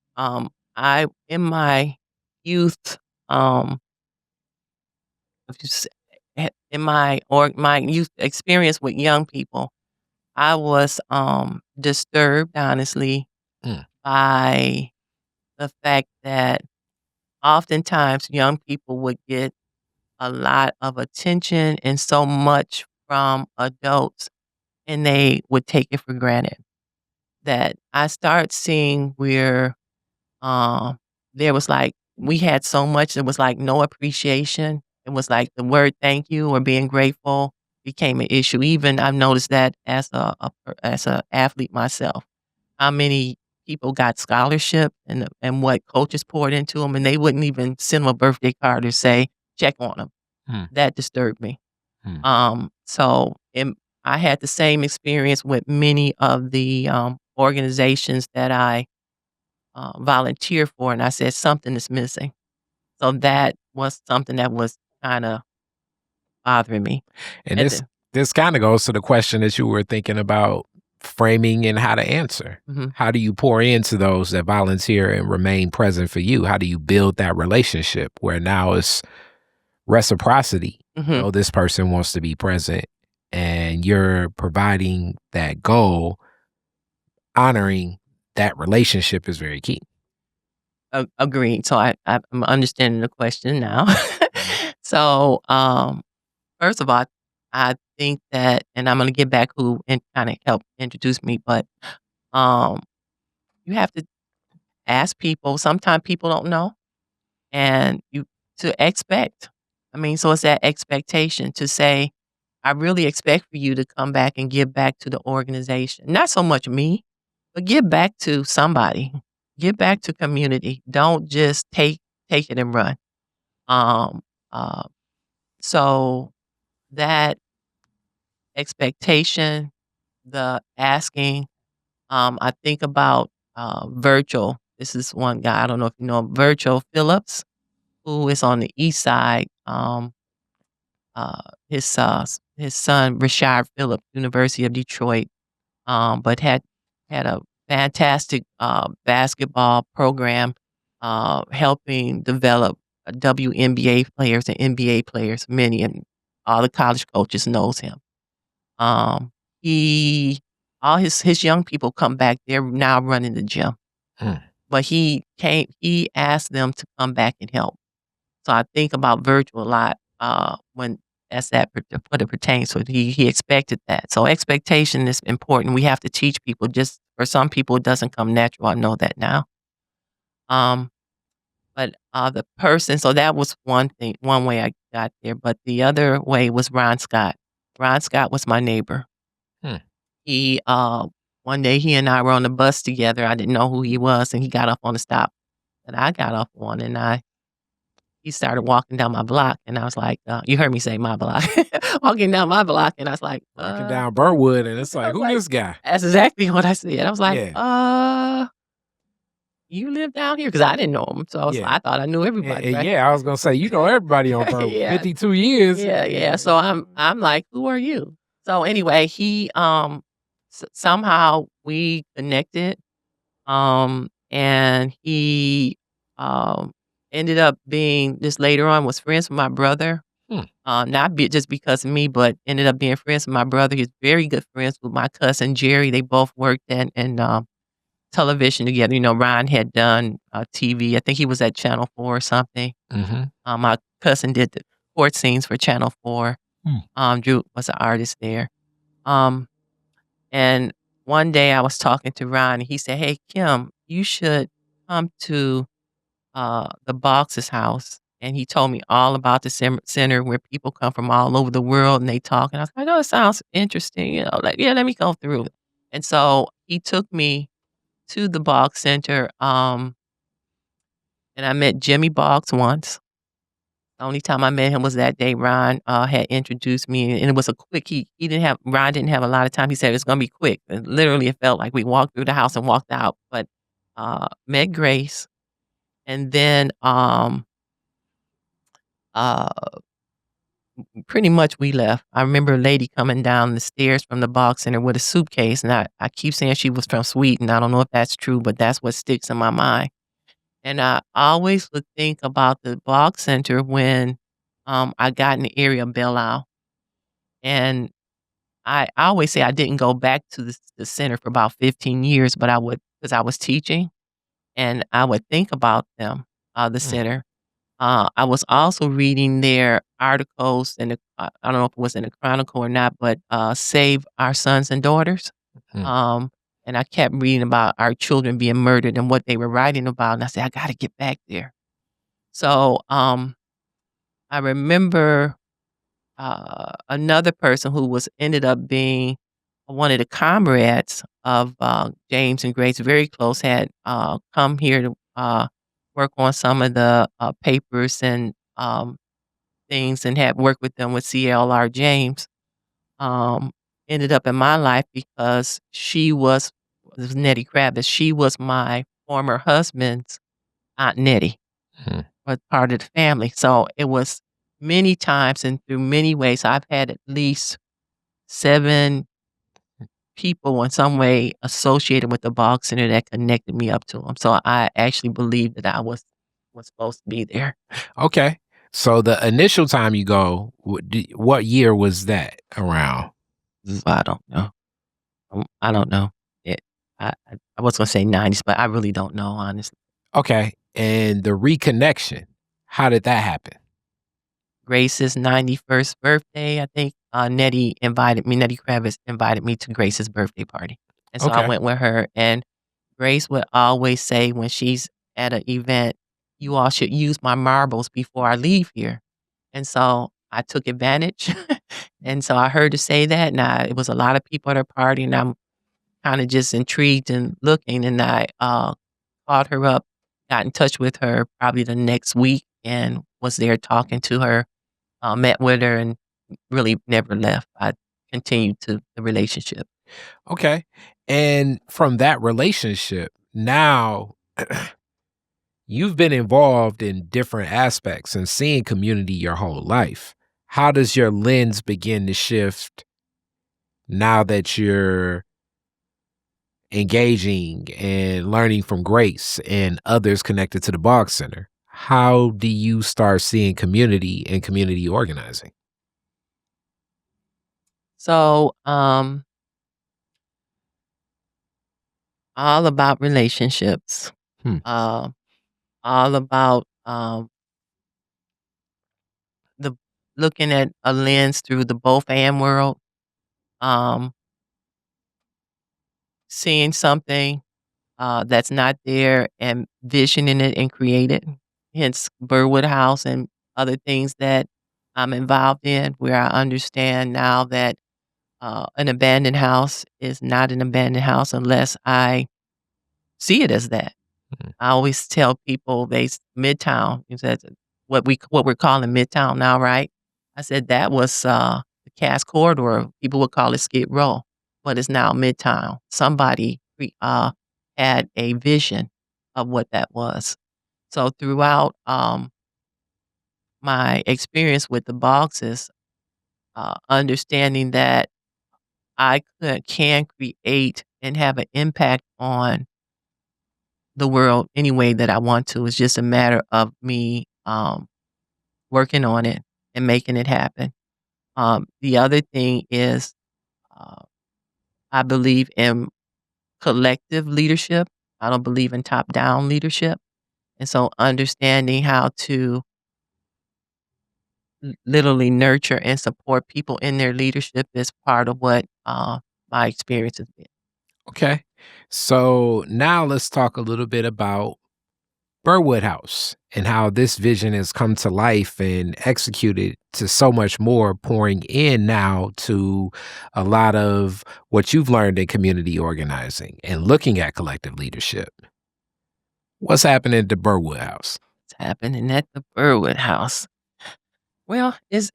I in my youth, if you s in my youth experience with young people, I was, disturbed, honestly, Mm, by the fact that oftentimes young people would get a lot of attention and so much from adults, and they would take it for granted. That I start seeing where, um, there was, like we had so much, there was, like, no appreciation. It was like the word "thank you" or being grateful became an issue. Even I've noticed that as a athlete myself, how many people got scholarship and what coaches poured into them, and they wouldn't even send them a birthday card or say, "Check on them." mm, That disturbed me. mm. So, I had the same experience with many of the, organizations that I, volunteer for, and I said, "Something is missing." So that was something that was kinda bothering me And at this the this kind of goes to the question that you were thinking about framing and how to answer. Mhm, How do you pour into those that volunteer and remain present for you? How do you build that relationship where now it's reciprocity? You mhm. know, this person wants to be present and you're providing that goal, honoring that relationship is very key. Agreed. So I'm understanding the question now. Mhm. So, first of all, I think that and I'm gonna get back who and kinda helped introduce me, but, um, you have to ask people. Sometimes people don't know, and you to expect. I mean, so it's that expectation to say, "I really expect for you to come back and give back to the organization." Not so much me, but give back to somebody. Give back to community. Don't just take it and run. Um, uh, so that expectation, the asking, I think about, Virgil. This is one guy, I don't know if you know him, Virgil Phillips, who is on the East Side. His son, Rashard Phillips, University of Detroit, but had a fantastic, basketball program, helping develop, WNBA players and NBA players, many, and all the college coaches knows him. Um, he all his young people come back, they're now running the gym, Mm. but he asked them to come back and help. So I think about Virgil a lot, when as that what it pertains to it. He expected that. So expectation is important. We have to teach people. Just for some people, it doesn't come natural. I know that now. Um, but the person. So that was one thing, one way I got there. But the other way was Ron Scott. Ron Scott was my neighbor. Hmm. He one day he and I were on the bus together. I didn't know who he was, and he got off on the stop, and I got off on, and he started walking down my block, and I was like, you heard me say my block. Walking down my block, and I was like, Walking down Birwood, and it's I like, was who like this guy? that's exactly what I said. I was like, Yeah. you live down here? Because I didn't know him, so Yeah. I thought I knew everybody, right? Yeah, I was gonna say, you know everybody on Birwood. Yeah. 52 years. Yeah. So I'm like, "Who are you?" So anyway, he, somehow we connected, and he, um, ended up being just later on was friends with my brother. Hmm. Not just because of me, but ended up being friends with my brother. He's very good friends with my cousin Jerry. They both worked in television together. Ryan had done TV. I think he was at Channel 4 or something. Mhm. My cousin did the court scenes for Channel 4. Hmm. Drew was an artist there. Um, and one day I was talking to Ryan, and he said, "Hey, Kim, you should come to the Boggs' house." And he told me all about the center where people come from all over the world and they talk. And I was like, "Oh, it sounds interesting." Like, yeah, let me go through it. And so he took me to the Boggs Center. And I met Jimmy Boggs once. The only time I met him was that day Ron, had introduced me, and it was a quick he didn't have Ron didn't have a lot of time. He said, "It's gonna be quick." And literally, it felt like we walked through the house and walked out, but, met Grace, and then, uh, pretty much we left. I remember a lady coming down the stairs from the Boggs Center with a suitcase, and I keep saying she was from Sweden. I don't know if that's true, but that's what sticks in my mind. And I always would think about the Boggs Center when, I got in the area of Belle Isle, and I always say I didn't go back to the center for about 15 years, but I would, because I was teaching, and I would think about them, the Mm. center. I was also reading their articles in the I don't know if it was in the Chronicle or not, but, Save Our Sons and Daughters. Mm. Um, and I kept reading about our children being murdered and what they were writing about, and I said, "I gotta get back there." So, I remember, another person who was ended up being one of the comrades of, James and Grace, very close, had, come here to, work on some of the, papers and, things, and had worked with them with CLR James. um, Ended up in my life because she was this was Nettie Kravitz. She was my former husband's Aunt Nettie, Mm. was part of the family. So it was many times and through many ways. I've had at least 7 people in some way associated with the Boggs Center that connected me up to them. So I actually believe that I was supposed to be there. Okay. So the initial time you go, what year was that around? I don't know. I don't know. It I was gonna say 90s, but I really don't know, honestly. Okay. And the reconnection, how did that happen? Grace's 91st birthday, I think, Nettie Kravitz invited me to Grace's birthday party, and so I Okay. went with her, and Grace would always say when she's at an event, "You all should use my marbles before I leave here," and so I took advantage, and so I heard her say that, and it was a lot of people at her party, and I'm kinda just intrigued and looking, and I, called her up, got in touch with her probably the next week, and was there talking to her, met with her, and really never left. I continued to the relationship. Okay. And from that relationship, now you've been involved in different aspects and seeing community your whole life. How does your lens begin to shift now that you're engaging and learning from Grace and others connected to the Boggs Center? How do you start seeing community and community organizing? So, all about relationships, Hmm. uh, all about, the looking at a lens through the both and world, um, seeing something, that's not there and visioning it and create it. Hence Birwood House and other things that I'm involved in, where I understand now that, an abandoned house is not an abandoned house unless I see it as that. Mhm. I always tell people Midtown, is that what we're calling Midtown now, right? I said that was, the Cass Corridor. People would call it Skid Row, but it's now Midtown. Somebody had a vision of what that was. So throughout, my experience with the Boggses, understanding that can create and have an impact on the world any way that I want to. It's just a matter of me, working on it and making it happen. The other thing is, uh, I believe in collective leadership. I don't believe in top-down leadership, and so understanding how to literally nurture and support people in their leadership is part of what, my experience has been. Okay. So now let's talk a little bit about Birwood House and how this vision has come to life and executed to so much more, pouring in now to a lot of what you've learned in community organizing and looking at collective leadership. What's happening to Birwood House? It's happening at the Birwood House. Well, it's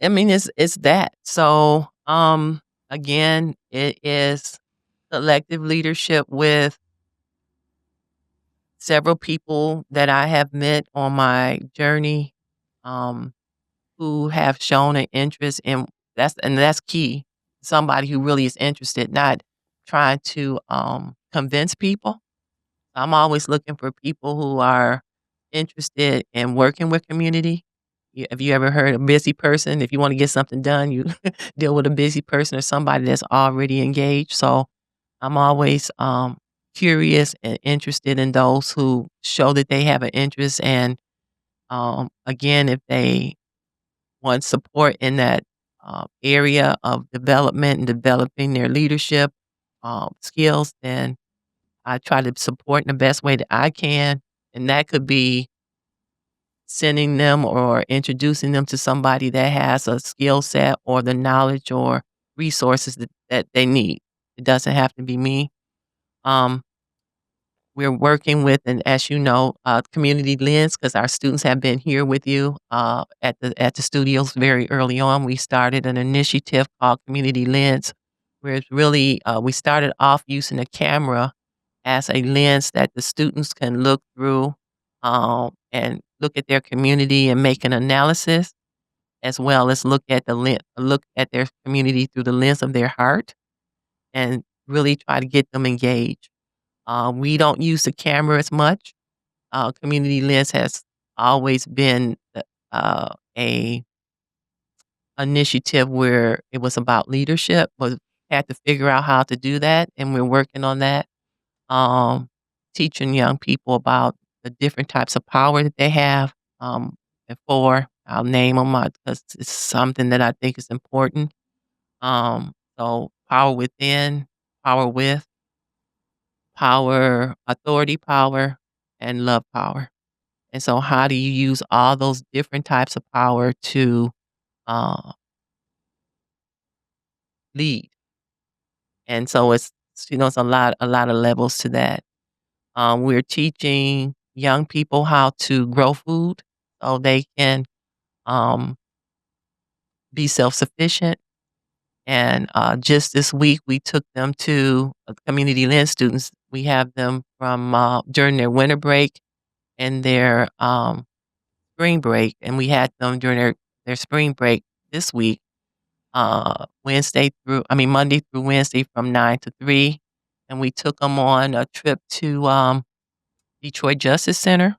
that. So, again, it is collective leadership with several people that I have met on my journey, um, who have shown an interest in that's key. Somebody who really is interested, not trying to, convince people. I'm always looking for people who are interested in working with community. Have you ever heard a busy person? If you want to get something done, you deal with a busy person or somebody that's already engaged. So I'm always curious and interested in those who show that they have an interest. And again, if they want support in that area of development and developing their leadership skills, then I try to support in the best way that I can, and that could be sending them or introducing them to somebody that has a skill set or the knowledge or resources that they need. It doesn't have to be me. Um, we're working with, and as you know, Community Lens, because our students have been here with you at the studios very early on. We started an initiative called Community Lens, where it's really we started off using a camera as a lens that the students can look through, and look at their community and make an analysis, as well as look at their community through the lens of their heart, and really try to get them engaged. We don't use the camera as much. Community Lens has always been a initiative where it was about leadership, but had to figure out how to do that, and we're working on that. Um, Teaching young people about the different types of power that they have. And I'll name them because it's something that I think is important. So power within, power with, power, authority power, and love power. And so how do you use all those different types of power to uh, lead? And so it's a lot of levels to that. We're teaching young people how to grow food so they can um, be self-sufficient. And just this week, we took them to Community Lens students. We have them from during their winter break and their spring break, and we had them during their spring break this week, Monday through Wednesday from 9 to 3, and we took them on a trip to Detroit Justice Center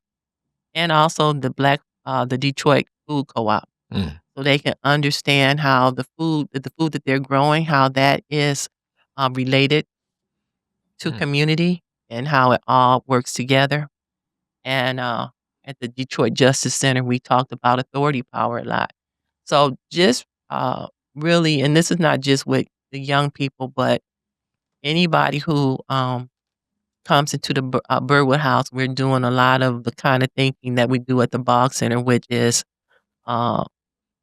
and also the Detroit Food Co-op, Mm. so they can understand how the food that they're growing, how that is related to Mm. community and how it all works together. And at the Detroit Justice Center, we talked about authority power a lot. So just really, and this is not just with the young people, but anybody who comes into the Birwood House, we're doing a lot of the kind of thinking that we do at the Boggs Center, which is uh,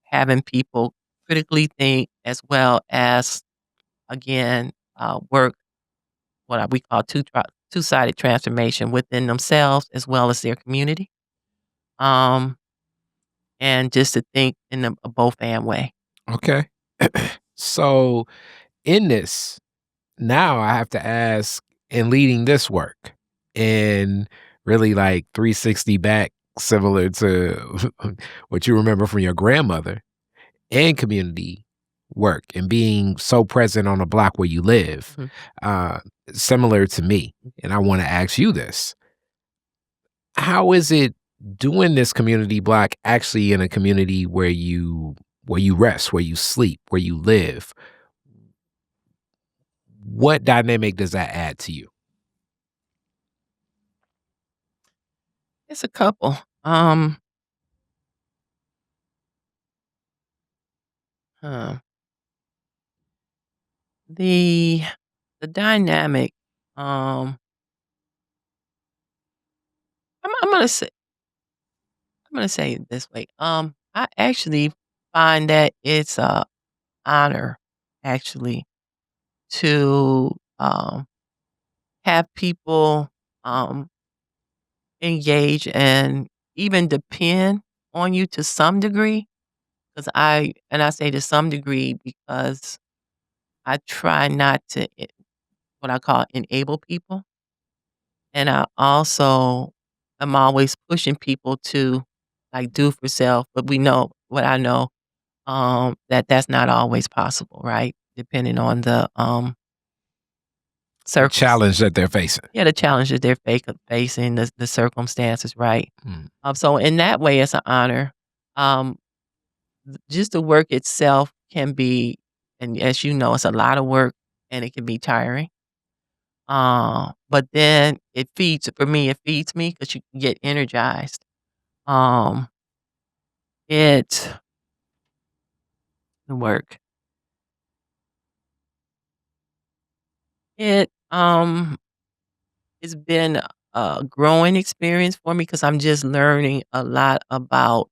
having people critically think as well as, again, work we call two-sided transformation within themselves as well as their community. Um, and just to think in a both and way. Okay. So in this, now I have to ask, in leading this work and really like 360 back, similar to what you remember from your grandmother, and community work and being so present on the block where you live, Mhm. uh, similar to me. And I want to ask you this. How is it doing this community block actually in a community where you rest, where you sleep, where you live? What dynamic does that add to you? It's a couple. Huh, the the dynamic, um, I'm gonna say it this way. I actually find that it's a honor, actually, to have people um engage and even depend on you to some degree. Because I say to some degree because I try not to what I call enable people. And I also am always pushing people to, like, do for self, but we know what I know, that that's not always possible, right? Depending on the, The circums challenge that they're facing. yeah, the challenges they're facing, the circumstances, right? Mm. So in that way, it's an honor. Um, just the work itself can be, and as you know, it's a lot of work and it can be tiring. But then it feeds for me, it feeds me because you can get energized. Um, it the work. It it's been a growing experience for me because I'm just learning a lot about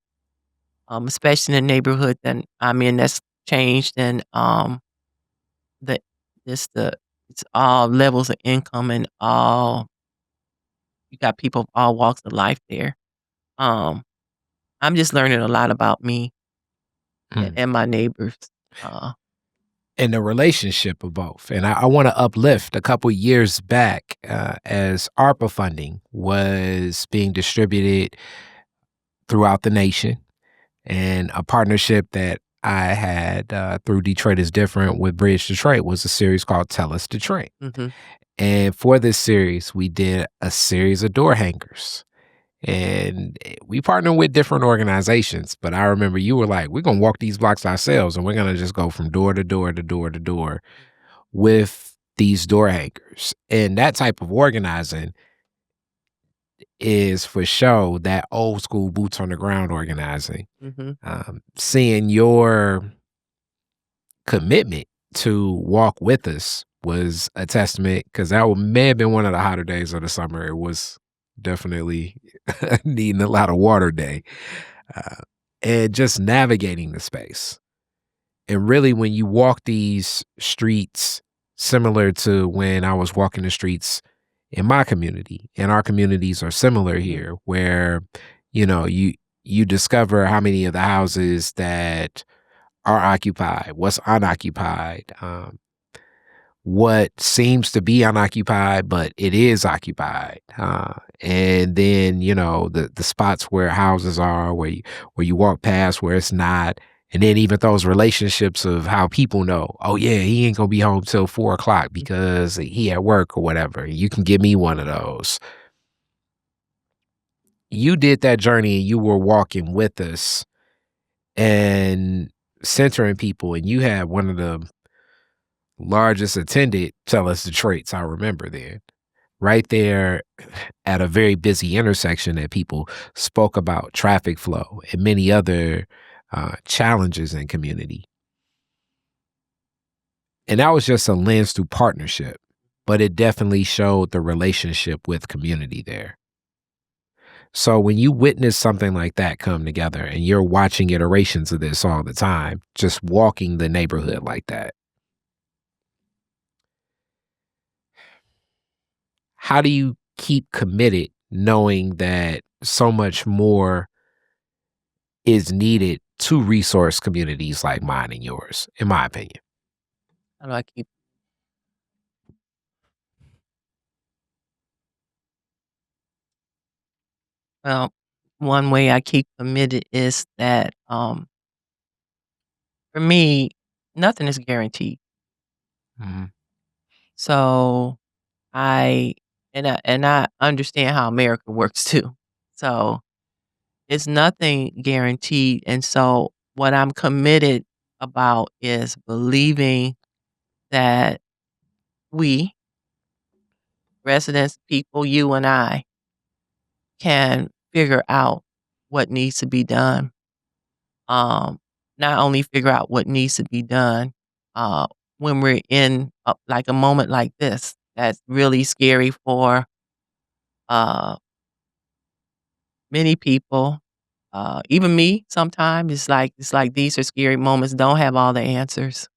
especially in the neighborhood that I'm in that's changed and the this the it's all levels of income and all you got people of all walks of life there. Um, I'm just learning a lot about me Mm. and my neighbors. Uh, And the relationship of both. And I want to uplift a couple years back, as ARPA funding was being distributed throughout the nation, and a partnership that I had through Detroit is Different with Bridge Detroit was a series called Tell Us Detroit. mhm, And for this series, we did a series of door hangers. And we partner with different organizations, but I remember you were like, we're going to walk these blocks ourselves and we're going to just go from door to door to door to door with these door hangers. And that type of organizing is for sure that old school boots on the ground organizing. mhm, Seeing your commitment to walk with us was a testament because may have been one of the hotter days of the summer. It was definitely needing a lot of water day, uh, and just navigating the space. And really, when you walk these streets, similar to when I was walking the streets in my community, and our communities are similar mhm, here, where you discover how many of the houses that are occupied, what's unoccupied, what seems to be unoccupied, but it is occupied. And then, the spots where houses are, where you walk past where it's not. And then even those relationships of how people know, oh yeah, he ain't gonna be home till 4 o'clock mhm, because he at work or whatever. You can give me one of those. You did that journey and you were walking with us and centering people, and you had one of the largest attended Tell Us the Traits I remember then. Right there at a very busy intersection that people spoke about traffic flow and many other challenges in community. And that was just a lens through partnership, but it definitely showed the relationship with community there. So when you witness something like that come together and you're watching iterations of this all the time, just walking the neighborhood like that, how do you keep committed knowing that so much more is needed to resource communities like mine and yours, in my opinion? how do I keep Well, one way I keep committed is that, for me, nothing is guaranteed. Mhm. So I understand how America works too. So it's nothing guaranteed. And so what I'm committed about is believing that we residents, people, you and I can figure out what needs to be done. Um, Not only figure out what needs to be done, uh, when we're in like a moment like this, that's really scary for uh, many people, even me. Sometimes it's like these are scary moments. Don't have all the answers.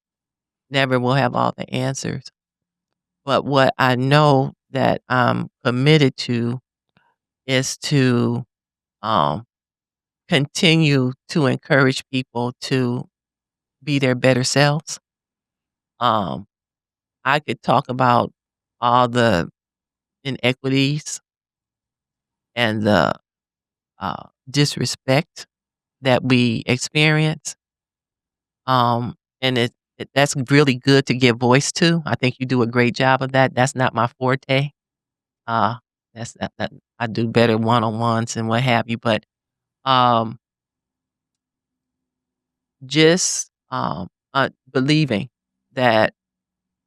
Never will have all the answers. But what I know that I'm committed to is to um, continue to encourage people to be their better selves. Um, I could talk about all the inequities and the disrespect that we experience. And that's really good to give voice to. I think you do a great job of that. That's not my forte. Uh, that's that I do better one-on-ones and what have you. But um, just believing that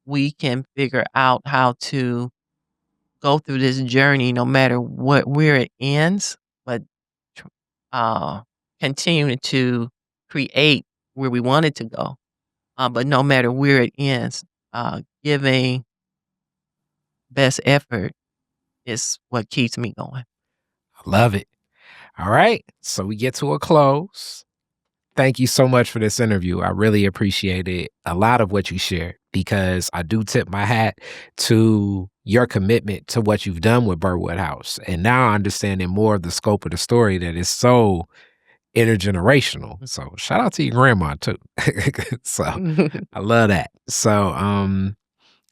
we can figure out how to go through this journey no matter where it ends, but tr uh, continuing to create where we want it to go, but no matter where it ends, giving best effort is what keeps me going. I love it. All right. So we get to a close. Thank you so much for this interview. I really appreciated a lot of what you shared because I do tip my hat to your commitment to what you've done with Birwood House. And now understanding more of the scope of the story that is so intergenerational. So shout out to your grandma too. So I love that. So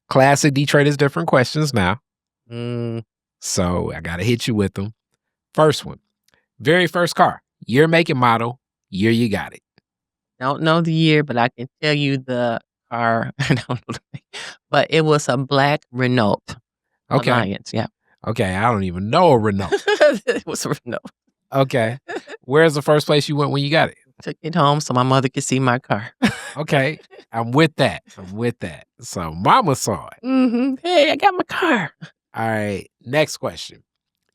classic Detroit is different questions now. Mm, So I gotta hit you with them. First one. Very first car. Year, make, and model. Year you got it. don't know the year, but I can tell you the car. I don't know the make, but it was a black Renault Okay. Alliance, yeah. Okay. I don't even know a Renault. It was a Renault. Okay. Where's the first place you went when you got it? Took it home so my mother could see my car. Okay. I'm with that. I'm with that. So mama saw it. Hey, I got my car. All right. Next question.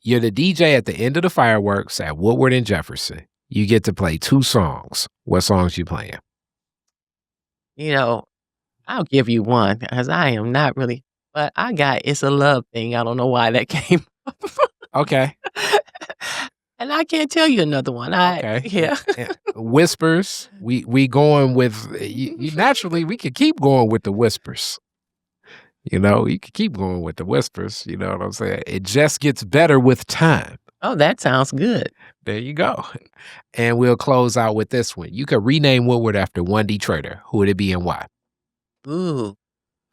You're the DJ at the end of the fireworks at Woodward and Jefferson. You get to play 2 songs. What songs you playing? You know, I'll give you one because I am not really, but I got "It's a Love Thing." I don't know why that came up. Okay. And I can't tell you another one. Okay. Yeah. Whispers. We going with naturally we could keep going with the whispers. You know, you could keep going with the whispers. You know what I'm saying? It just gets better with time. Oh, that sounds good. There you go. And we'll close out with this one. You could rename Woodward after one Detroiter. Who would it be and why? Ooh,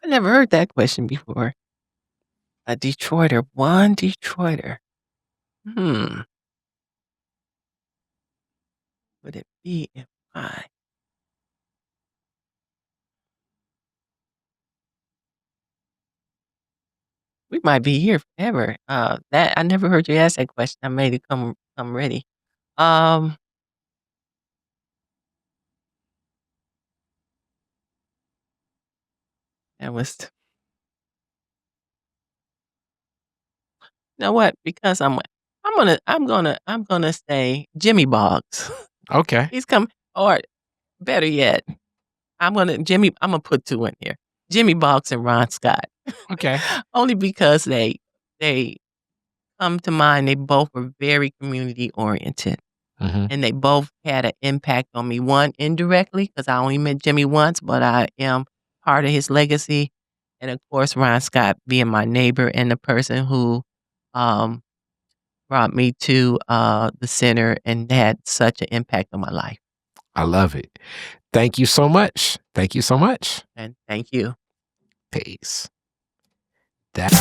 I never heard that question before. A Detroiter, one Detroiter. Hmm, would it be and why? We might be here forever. That I never heard you ask that question. I made it come ready. Um, that was you know what? Because I'm gonna say Jimmy Boggs. Okay. He's come or better yet, I'm gonna put 2 in here. Jimmy Boggs and Ron Scott. Okay. Only because they come to mind. They both were very community oriented, Hmm. and they both had an impact on me. One indirectly, because I only met Jimmy once, but I am part of his legacy. And of course, Ron Scott being my neighbor and the person who um, brought me to the center and had such an impact on my life. I love it. Thank you so much. Thank you so much. And thank you. Peace. That.